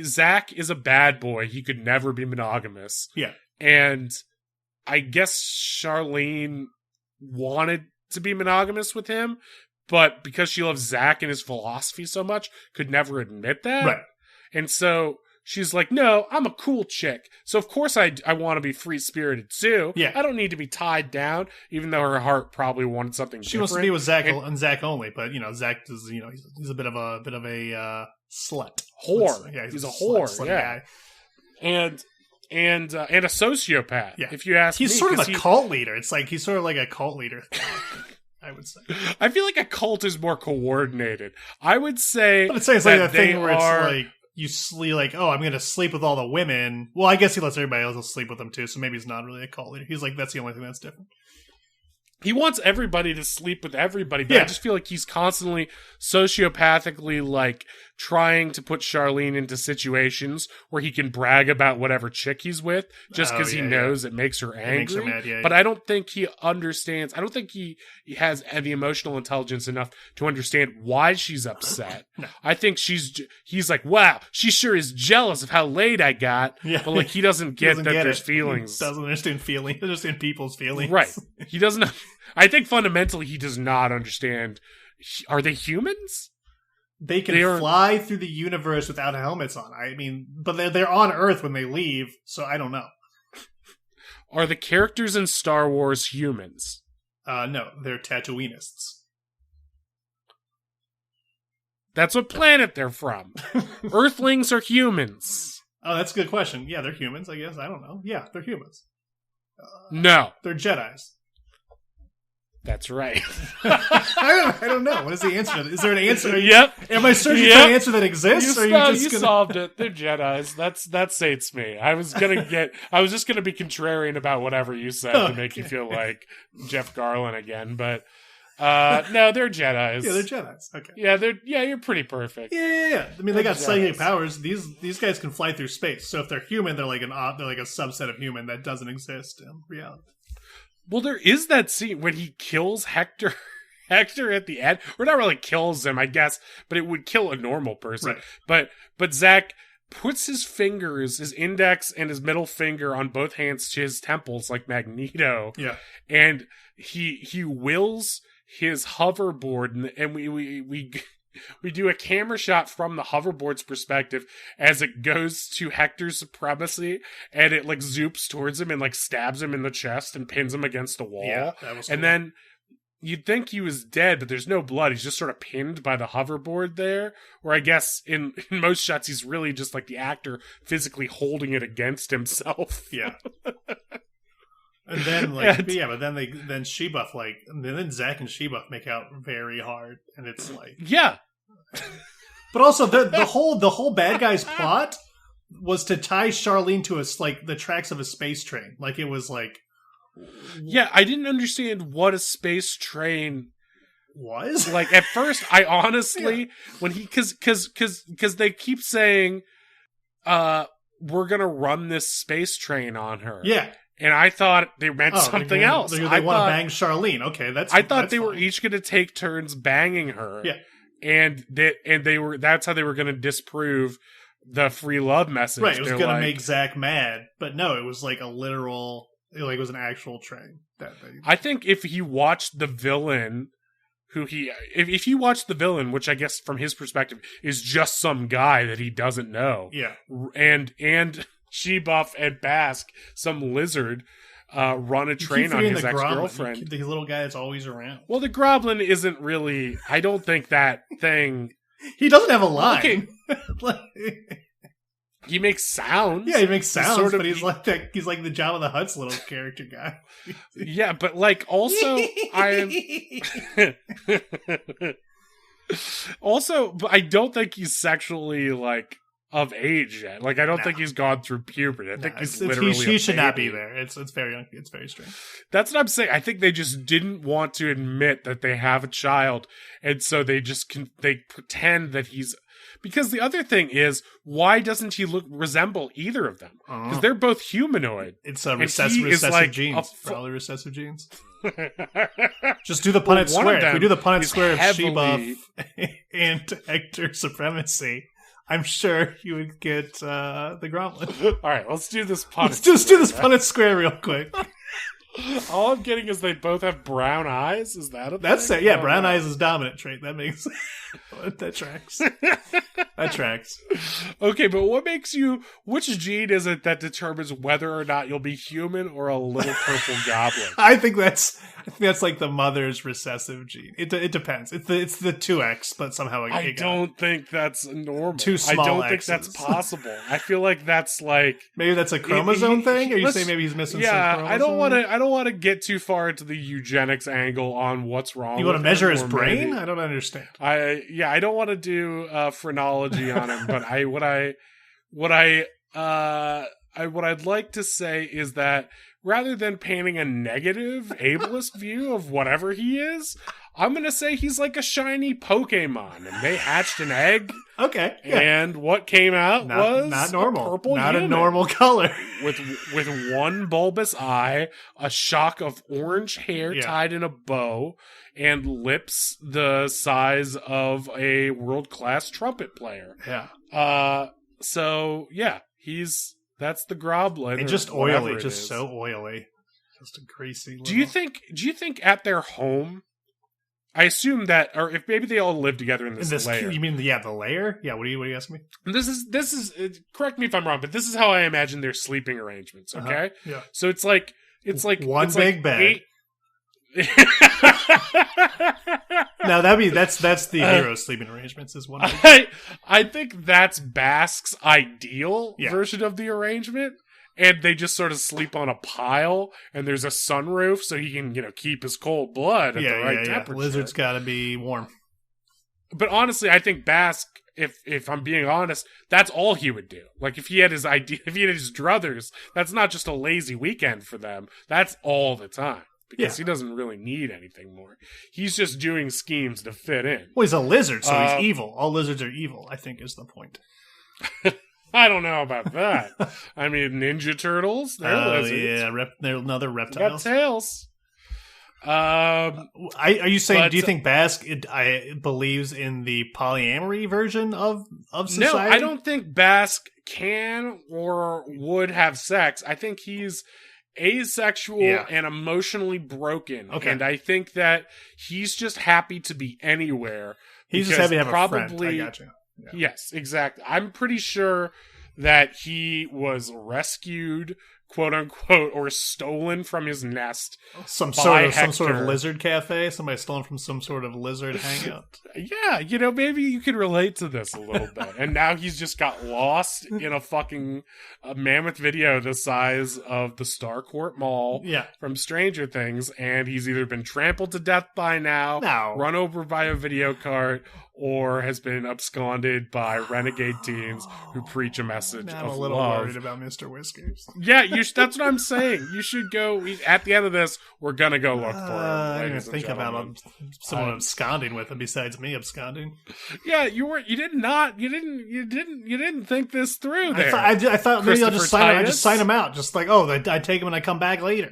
Zach is a bad boy. He could never be monogamous. Yeah. And I guess Charlene wanted to be monogamous with him, but because she loves Zach and his philosophy so much, could never admit that. Right. And so she's like, no, I'm a cool chick. So of course I want to be free-spirited too. Yeah. I don't need to be tied down, even though her heart probably wanted something She different. wants to be with Zach And- and Zach only, but Zach is he's a bit of a slut. Whore. Yeah, He's a slut- whore, slut yeah. guy. and a sociopath. Yeah. If you ask He's me, sort of 'cause a cult leader. It's like he's sort of like a cult leader. I would say. I feel like a cult is more coordinated. I would say, But it's like that they thing where are- it's like you sleep, like, oh, I'm going to sleep with all the women. Well, I guess he lets everybody else sleep with them too, so maybe he's not really a cult leader. He's like, that's the only thing that's different. he wants everybody to sleep with everybody, but I Yeah. just feel like he's constantly sociopathically like trying to put Charlene into situations where he can brag about whatever chick he's with just because he knows it makes her angry. makes her mad, yeah, But yeah. I don't think he understands. I don't think he has the emotional intelligence enough to understand why she's upset. I think he's like, wow, she sure is jealous of how late I got. Yeah. But like he doesn't He get doesn't that get there's it. feelings. He doesn't understand feelings. He doesn't understand people's feelings. Right. He doesn't. I think fundamentally he does not understand. Are they humans? They can fly through the universe without helmets on. I mean, but they're on Earth when they leave, so I don't know. Are the characters in Star Wars humans? No, they're Tatooinists. That's what planet they're from. Earthlings are humans. Oh, that's a good question. Yeah, they're humans, I guess. I don't know. Yeah, they're humans. No. They're Jedis. That's right. I don't know. What is the answer? Is there an answer? Yep. Am I searching for an answer that exists? You solved it. They're Jedis. That sates me. I was just gonna be contrarian about whatever you said to make you feel like Jeff Garlin again, but no, they're Jedis. Yeah, they're Jedis. Okay. Yeah, you're pretty perfect. Yeah. I mean, they got Jedis. psychic powers. These guys can fly through space. So if they're human, they're like a subset of human that doesn't exist in reality. Well, there is that scene when he kills Hector at the end. Or not really kills him, I guess, but it would kill a normal person. Right. But Zach puts his index and his middle finger on both hands to his temples like Magneto. Yeah. And he wills his hoverboard, and we do a camera shot from the hoverboard's perspective as it goes to Hector's supremacy, and it like zoops towards him and like stabs him in the chest and pins him against the wall. Yeah, that was cool. And then you'd think he was dead, but there's no blood. He's just sort of pinned by the hoverboard there. Or I guess in most shots, he's really just like the actor physically holding it against himself. Yeah. And then but then She-Buff then Zack and She-Buff make out very hard, and it's like yeah. But also the whole bad guy's plot was to tie Charlene to the tracks of a space train. Like it was like yeah, I didn't understand what a space train was. Like at first, I honestly when he because they keep saying, we're gonna run this space train on her. Yeah. And I thought they meant something else. They want to bang Charlene. Okay, I thought they were each going to take turns banging her. Yeah, and that's how they were going to disprove the free love message. Right, it was going to make Zack mad, but no, it was like a literal, it was an actual train. I think if you watched the villain, if you watch the villain, which I guess from his perspective is just some guy that he doesn't know. Yeah, and She-Buff and Bask, some lizard, run a train on his ex-girlfriend. The little guy that's always around. Well, the Groblin isn't really... I don't think that thing... He doesn't have a line. Okay. He makes sounds. Yeah, he makes sounds, but he's like the Jabba the Hutt's little character guy. Yeah, but like also but I don't think he's sexually like of age yet. Like I don't think he's gone through puberty. I think he's literally he should not be there. It's very strange. That's what I'm saying. I think they just didn't want to admit that they have a child, and so they just they pretend that he's. Because the other thing is, why doesn't he resemble either of them? Because they're both humanoid. It's recessive genes. Probably recessive genes. Just do the Punnett square. If we do the Punnett square of She-Buff and Hector supremacy, I'm sure you would get the Groblin. All right, let's do this Punnett. Let's just do this Punnett square real quick. All I'm getting is they both have brown eyes. Is that a That's thing? it. Yeah, brown eyes is dominant trait. That makes that tracks. That tracks. Okay, but what makes you? Which gene is it that determines whether or not you'll be human or a little purple goblin? I think that's like the mother's recessive gene. It depends. It's the 2X, but somehow I don't think that's normal. Two small I don't X's. think that's possible. I feel like that's like maybe that's a chromosome thing. Or you say maybe he's missing some chromosome? I don't want to get too far into the eugenics angle on what's wrong. You want to measure his brain? Maybe. I don't understand. I don't want to do phrenology on him, but what I'd like to say is that rather than painting a negative ableist view of whatever he is, I'm going to say he's like a shiny Pokemon, and they hatched an egg. Okay. Yeah. And what came out was not normal. A purple not human a normal color. with one bulbous eye, a shock of orange hair tied in a bow, and lips the size of a world-class trumpet player. Yeah. So yeah, that's the Groblin. And just oily, just so oily. Just a greasy. Do you think at their home? I assume that, or if maybe they all live together in this lair. You mean the lair? Yeah. What are you asking me? This is. Correct me if I'm wrong, but this is how I imagine their sleeping arrangements. Okay. Yeah. So it's like one big bed. No, that's the hero sleeping arrangements is one. I think that's Bask's ideal version of the arrangement. And they just sort of sleep on a pile, and there's a sunroof, so he can, keep his cold blood at the right temperature. Lizard's got to be warm. But honestly, I think Bask, if I'm being honest, that's all he would do. Like if he had his druthers, that's not just a lazy weekend for them. That's all the time because he doesn't really need anything more. He's just doing schemes to fit in. Well, he's a lizard, so he's evil. All lizards are evil, I think, is the point. I don't know about that. I mean, Ninja Turtles, they're lizards. Yeah, they're another reptiles. Got tails. Are you saying? Do you think Bask believes in the polyamory version of society? No, I don't think Bask can or would have sex. I think he's asexual and emotionally broken. Okay. And I think that he's just happy to be anywhere. He's just happy to have a friend. I gotcha. Yeah. Yes, exactly. I'm pretty sure that he was rescued, quote unquote, or stolen from his nest. Some sort of lizard cafe. Somebody stolen from some sort of lizard hangout. Yeah, maybe you could relate to this a little bit. And now he's just got lost in a fucking mammoth video the size of the Starcourt Mall from Stranger Things, and he's either been trampled to death by now, run over by a video cart, or has been absconded by renegade teens who preach a message of love. I'm a little worried about Mr. Whiskers. Yeah, that's what I'm saying. You should go. At the end of this, we're gonna go look for him. I didn't think about someone absconding with him besides me absconding. Yeah, you didn't think this through. There, I thought maybe I'll just sign him out. Just like, I take him and I come back later.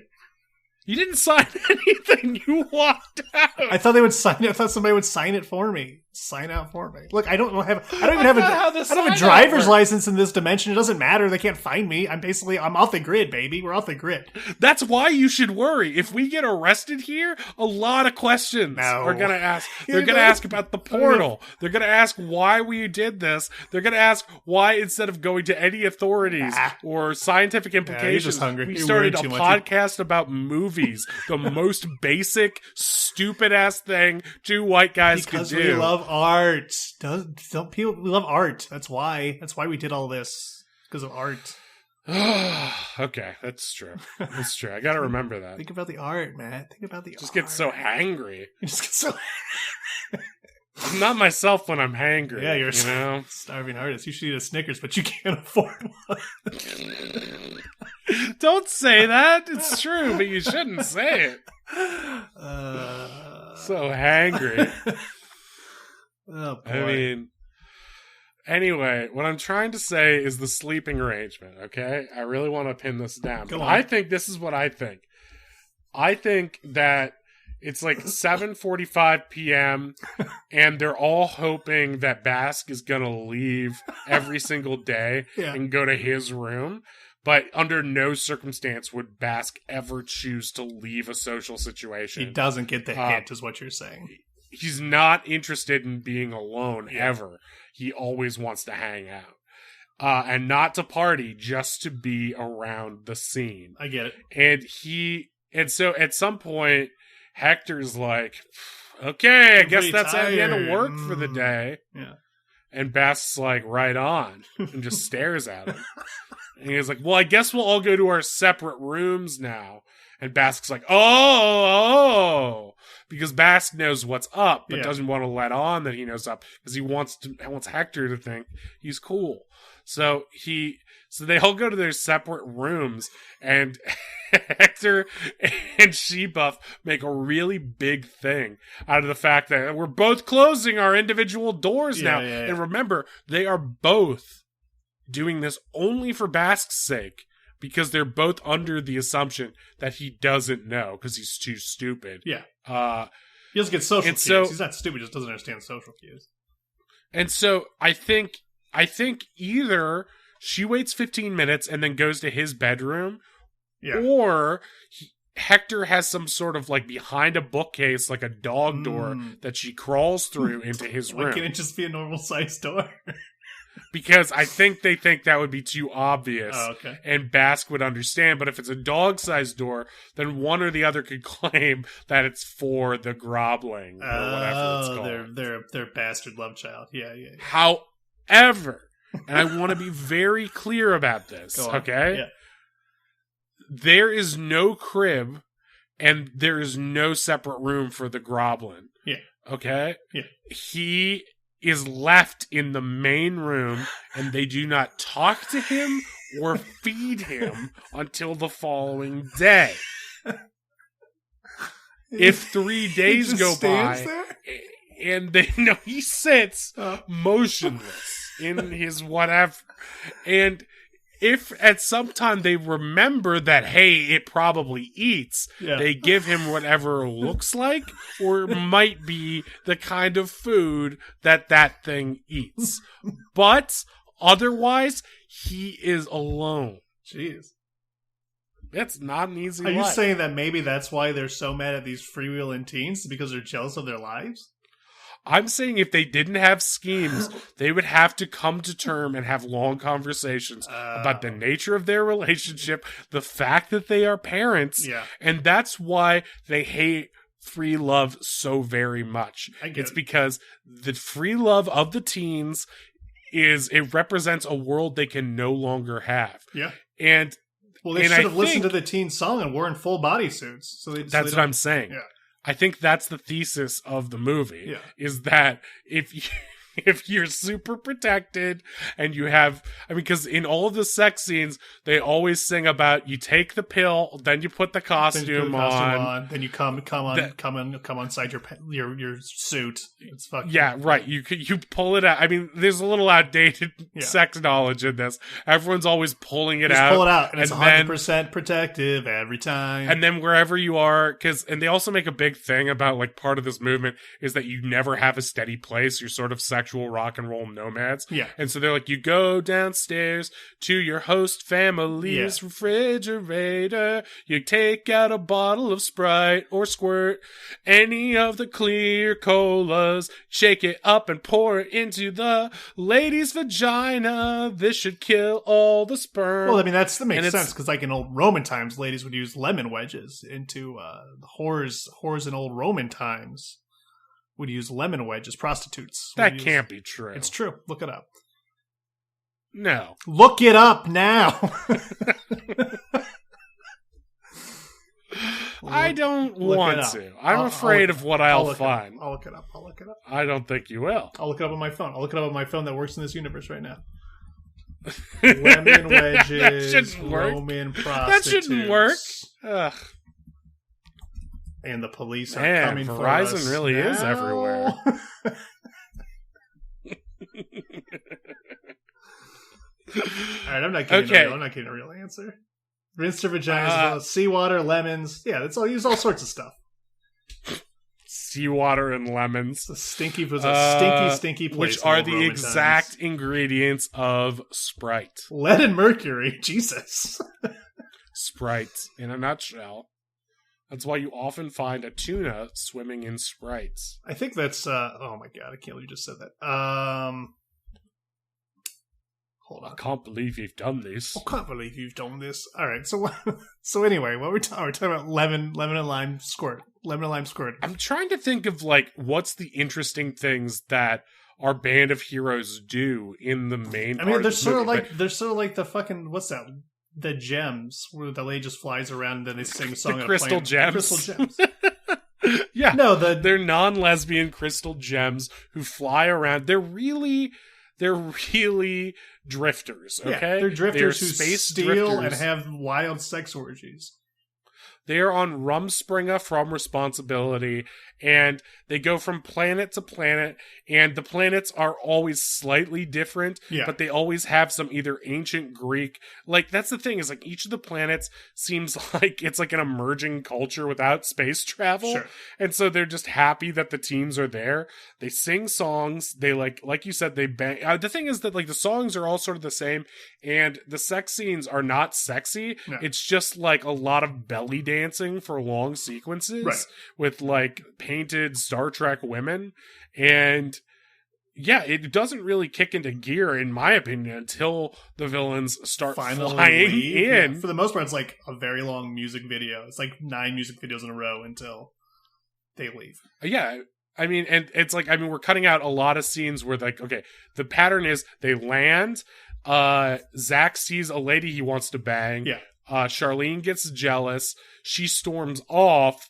You didn't sign anything. You walked out. I thought they would sign it. I thought somebody would sign it for me. Sign out for me. Look, I don't have a driver's license in this dimension. It doesn't matter. They can't find me. I'm off the grid, baby. We're off the grid. That's why you should worry. If we get arrested here, a lot of questions are gonna ask. They're gonna ask about the portal. They're gonna ask why we did this. They're gonna ask why instead of going to any authorities or scientific implications, we started a podcast about movies. The most basic, stupid ass thing two white guys could do. Because we love art. Don't people? We love art. That's why. That's why we did all this. Because of art. Okay, that's true. That's true. I gotta remember that. Think about the art, man. Think about the art. Just get so hangry. You just get so. I'm not myself when I'm hangry. Yeah, you're a starving artist. You should eat a Snickers, but you can't afford one. Don't say that. It's true, but you shouldn't say it. So hangry. Oh, boy. I mean, anyway, what I'm trying to say is the sleeping arrangement, okay? I really want to pin this down. But I think this is what I think. I think that it's like 7:45 p.m. and they're all hoping that Bask is going to leave every single day and go to his room. But under no circumstance would Bask ever choose to leave a social situation. He doesn't get the hint, is what you're saying. He's not interested in being alone ever. He always wants to hang out. And not to party, just to be around the scene. I get it. And so at some point, Hector's like, okay, I guess that's the end of work for the day. Yeah. And Bask's like, right on, and just stares at him. And he's like, well, I guess we'll all go to our separate rooms now. And Bask's like, oh, because Bask knows what's up, but doesn't want to let on that he knows up because he wants Hector to think he's cool. So they all go to their separate rooms, and Hector and She-Buff make a really big thing out of the fact that we're both closing our individual doors now. Yeah. And remember, they are both doing this only for Bask's sake, because they're both under the assumption that he doesn't know because he's too stupid. Yeah. He doesn't get social cues. He's not stupid, just doesn't understand social cues. And so I think either she waits 15 minutes and then goes to his bedroom, or Hector has some sort of like behind a bookcase, like a dog door that she crawls through into his Why room. can't it just be a normal sized door? Because I think they think that would be too obvious. Oh, okay. And Bask would understand. But if it's a dog-sized door, then one or the other could claim that it's for the Grobling or whatever it's called. Their bastard love child. Yeah. However, and I want to be very clear about this, Go on. okay? Yeah. There is no crib and there is no separate room for the Groblin. Yeah. Okay? Yeah. He is left in the main room and they do not talk to him or feed him until the following day. If 3 days He just go stands by there? and he sits motionless in his whatever, and if at some time they remember that, hey, it probably eats, Yeah. they give him whatever it looks like or might be the kind of food that thing eats. But otherwise, he is alone. Jeez. That's not an easy Are you life. saying that maybe that's why they're so mad at these freewheeling teens? Because they're jealous of their lives? I'm saying if they didn't have schemes, they would have to come to term and have long conversations about the nature of their relationship, the fact that they are parents, Yeah. and that's why they hate free love so very much. I get It's it. because the free love of the teens it represents a world they can no longer have. Yeah. And Well, they And should I have listened to think- the teen song and wore in full bodysuits. that's what I'm saying. Yeah. I think that's the thesis of the movie, Yeah. is that if you're super protected and you have, because in all of the sex scenes, they always sing about you take the pill, then you put the Then you put costume the costume on. then you come inside your suit. It's fucking Yeah, right. You pull it out. I mean, there's a little outdated Yeah. sex knowledge in this. Everyone's always pulling it Just out. pull it out, and it's then- 100% protective every time. And then wherever you are, and they also make a big thing about, like, part of this movement is that you never have a steady place. You're sort of sexual rock and roll nomads. Yeah. And so they're like, you go downstairs to your host family's refrigerator. You take out a bottle of Sprite or Squirt, any of the clear colas, shake it up and pour it into the lady's vagina. This should kill all the sperm. Well, I mean, that makes And it's- sense, because like in old Roman times, ladies would use lemon wedges into whores in old Roman times would use lemon wedges. Prostitutes. would that use- can't be true. It's true. Look it up. No. Look it up now. I don't look it want up. to. I'm I'll afraid look- of what I'll I'll look it up. find. I'll look it up. I'll look it up. I don't think you will. I'll look it up on my phone. I'll look it up on my phone that works in this universe right now. Lemon wedges. That shouldn't work. Roman That prostitutes. shouldn't work. Ugh. And the police are Man, coming for Verizon us really is now. everywhere. All right, I'm not getting Okay. I'm not getting a real answer. Rinse their vaginas, seawater, lemons. Yeah, that's all. Use all sorts of stuff. Seawater and lemons. It's a stinky place. Which in are old the Roman exact times. ingredients of Sprite. Lead and mercury. Jesus. Sprite, in a nutshell. That's why you often find a tuna swimming in Sprite. I think that's. Oh my god! I can't believe you just said that. Hold I on. can't believe you've done this. I can't believe you've done this. All right, so anyway, what we're talking about lemon and lime squirt. Lemon and lime squirt. I'm trying to think of, like, what's the interesting things that our band of heroes do in the main I part mean, of they're the sort of movie, like the fucking what's that? The gems where the lady just flies around and then they sing a song. The on a crystal plane. gems. Crystal gems. but- yeah. No, They're non-lesbian crystal gems who fly around. They're really drifters, okay? yeah, they're drifters who space steal and drifters. have wild sex orgies. They're on Rumspringa from Responsibility, and they go from planet to planet, and the planets are always slightly different, Yeah. but they always have some either ancient Greek. Like, that's the thing, is like each of the planets seems like it's like an emerging culture without space travel. Sure. And so they're just happy that the teams are there. They sing songs. They like you said, they bang. The thing is that like the songs are all sort of the same, and the sex scenes are not sexy. No. It's just like a lot of belly dancing dancing for long sequences Right. with like painted Star Trek women. And yeah, it doesn't really kick into gear, in my opinion, until the villains start flying leave. in. Yeah, for the most part, it's like a very long music video. It's like 9 music videos in a row until they leave. Yeah. I mean, and it's like, I mean, we're cutting out a lot of scenes where, like, okay, the pattern is they land, Zach sees a lady he wants to bang. Yeah. Charlene gets jealous. She storms off.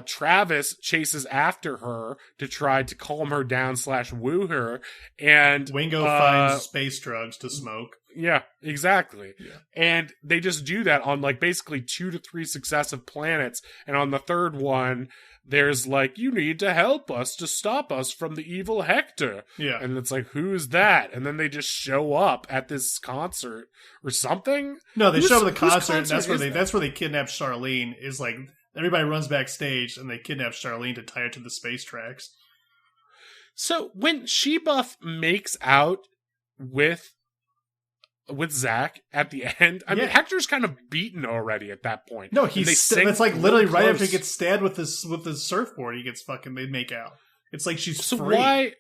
Travis chases after her to try to calm her down / woo her. And Wingo finds space drugs to smoke. yeah, exactly. Yeah. And they just do that on like basically 2 to 3 successive planets. And on the third one, there's like, you need to help us to stop us from the evil Hector. Yeah. And it's like, who's that? And then they just show up at this concert or something. No, they Whose- show up at the whose concert, and that's where is they that? that's where they kidnap Charlene. Is like everybody runs backstage and they kidnap Charlene to tie her to the space tracks. So when She-Buff makes out with Zach at the end, I mean, Yeah. Hector's kind of beaten already at that point. No, And they he's sing that's like literally real right after he close. gets stabbed with his surfboard. He gets fucking they make out. It's like she's So free. why?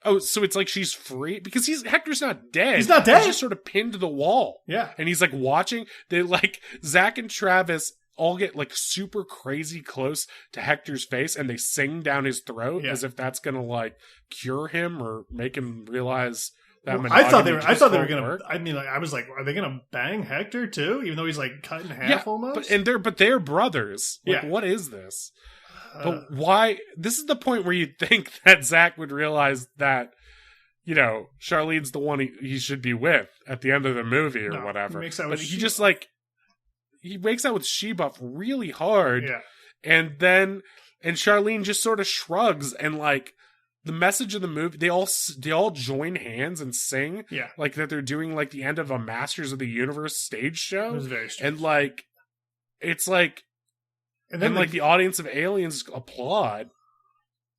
Oh, so it's like she's free because Hector's not dead. He's not dead. He's just sort of pinned to the wall. Yeah. And he's like watching. They like Zach and Travis all get like super crazy close to Hector's face, and they sing down his throat Yeah. as if that's gonna like cure him or make him realize that. Well, I thought they monogamy were just gonna. won't work. I mean, like, I was like, are they gonna bang Hector too? Even though he's like cut in half almost. But they're brothers. Like, Yeah. what is this? Uh, But why? This is the point where you'd think that Zach would realize that, you know, Charlene's the one he should be with at the end of the movie or No, whatever. he makes out But with he just like, he makes out with She-Buff really hard. yeah, And Charlene just sort of shrugs, and like the message of the movie, they all join hands and sing yeah, like that they're doing like the end of a Masters of the Universe stage it show. was very strange. And like, it's like, And then and like the audience of aliens applaud.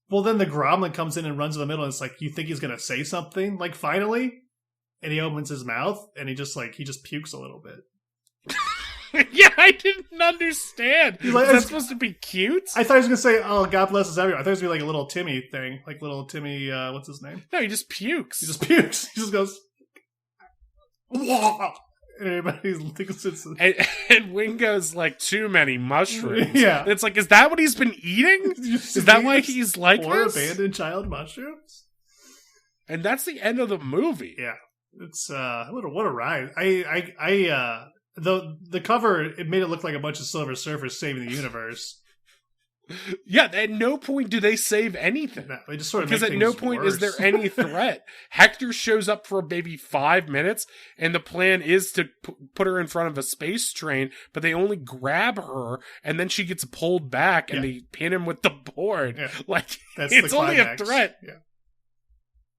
well, then the Gromlin comes in and runs in the middle, and it's like you think he's gonna say something, like finally, and he opens his mouth and he just pukes a little bit. Yeah, I didn't understand. He's like- Is that supposed to be cute? I thought he was gonna say, "Oh, God bless us everyone." I thought it was gonna be like a little Timmy thing, like little Timmy. What's his name? No, he just pukes. He just pukes. He just goes, "Wah!" And everybody thinks it's and Wingo's like, too many mushrooms. Yeah. And it's like, is that what he's been eating? Is that why he's like poor this? abandoned child mushrooms? And that's the end of the movie. Yeah, it's what a ride. The cover, it made it look like a bunch of Silver Surfers saving the universe. Yeah, at no point do they save anything. No, they just sort of Because make at no things point worse. is there any threat. Hector shows up for maybe 5 minutes, and the plan is to put her in front of a space train, but they only grab her, and then she gets pulled back, and Yeah. they pin him with the board. Yeah. Like, That's it's the only a climax. threat. Yeah,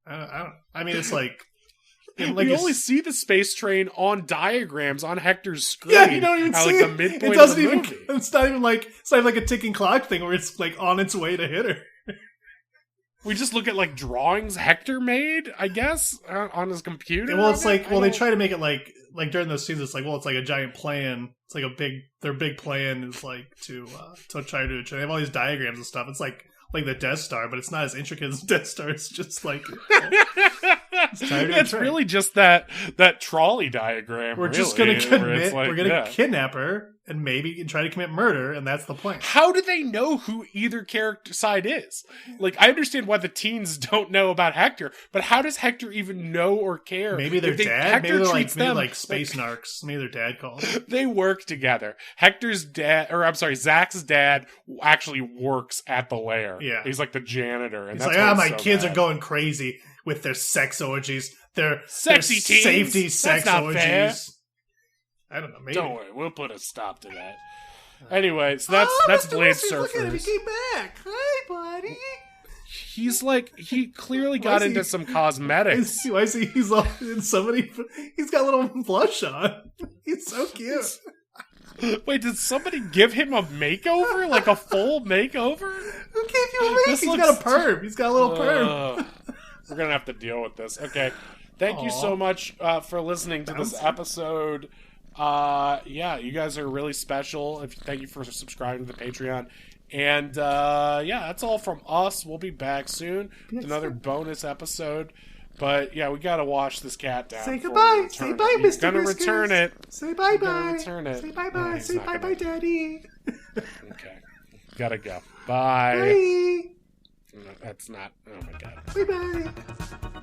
I don't. I mean, it's like We only see the space train on diagrams on Hector's screen. Yeah, you don't even at see like it. the midpoint It doesn't of the even. movie. It's not even like a ticking clock thing where it's like on its way to hit her. We just look at like drawings Hector made, I guess, on his computer. Well, it's of it. like, I well, they don't- try to make it like during those scenes, it's like, well, it's like a giant plan. It's like their big plan is like to try to. They have all these diagrams and stuff. It's like the Death Star, but it's not as intricate as Death Star. It's just like tired of It's trying. really just that trolley diagram. we're just really, gonna where it's commit. like, We're gonna yeah. kidnap her and maybe try to commit murder, and that's the plan. How do they know who either character side is? Like, I understand why the teens don't know about Hector, but how does Hector even know or care? Maybe their if they- dad. Hector Maybe they're treats maybe them like space narcs. Maybe their dad called. They work together. Hector's dad, or I'm sorry, Zach's dad actually works at the lair. Yeah. He's like the janitor. And It's that's like, why my so kids bad. are going crazy with their sex orgies. Their Sexy their teens? safety That's sex not orgies. fair. I don't know. Maybe. Don't worry, we'll put a stop to that. Anyway, so that's Blade Surfers. came back. Hi, buddy. He's like, he clearly Why got is into he- some cosmetics. Why is he? He's all somebody. He's got a little blush on. He's so cute. Wait, did somebody give him a makeover? Like a full makeover? Who gave you a make? This He's looks- got a perm. He's got a little perm. Ugh. We're gonna have to deal with this. Okay. Thank you Aw. so much for listening to this episode Yeah, you guys are really special. Thank you for subscribing to the Patreon. And yeah, that's all from us. We'll be back soon with another bonus episode. But yeah, we gotta wash this cat down. Say before goodbye. we return Say it. bye, He's Mr. gonna Whiskers. return it. Say bye He's gonna bye. return it. Say bye No, bye. he's Say not bye gonna. bye, Daddy. Okay, gotta go. Bye. Bye. No, that's not. Oh my god. Bye bye.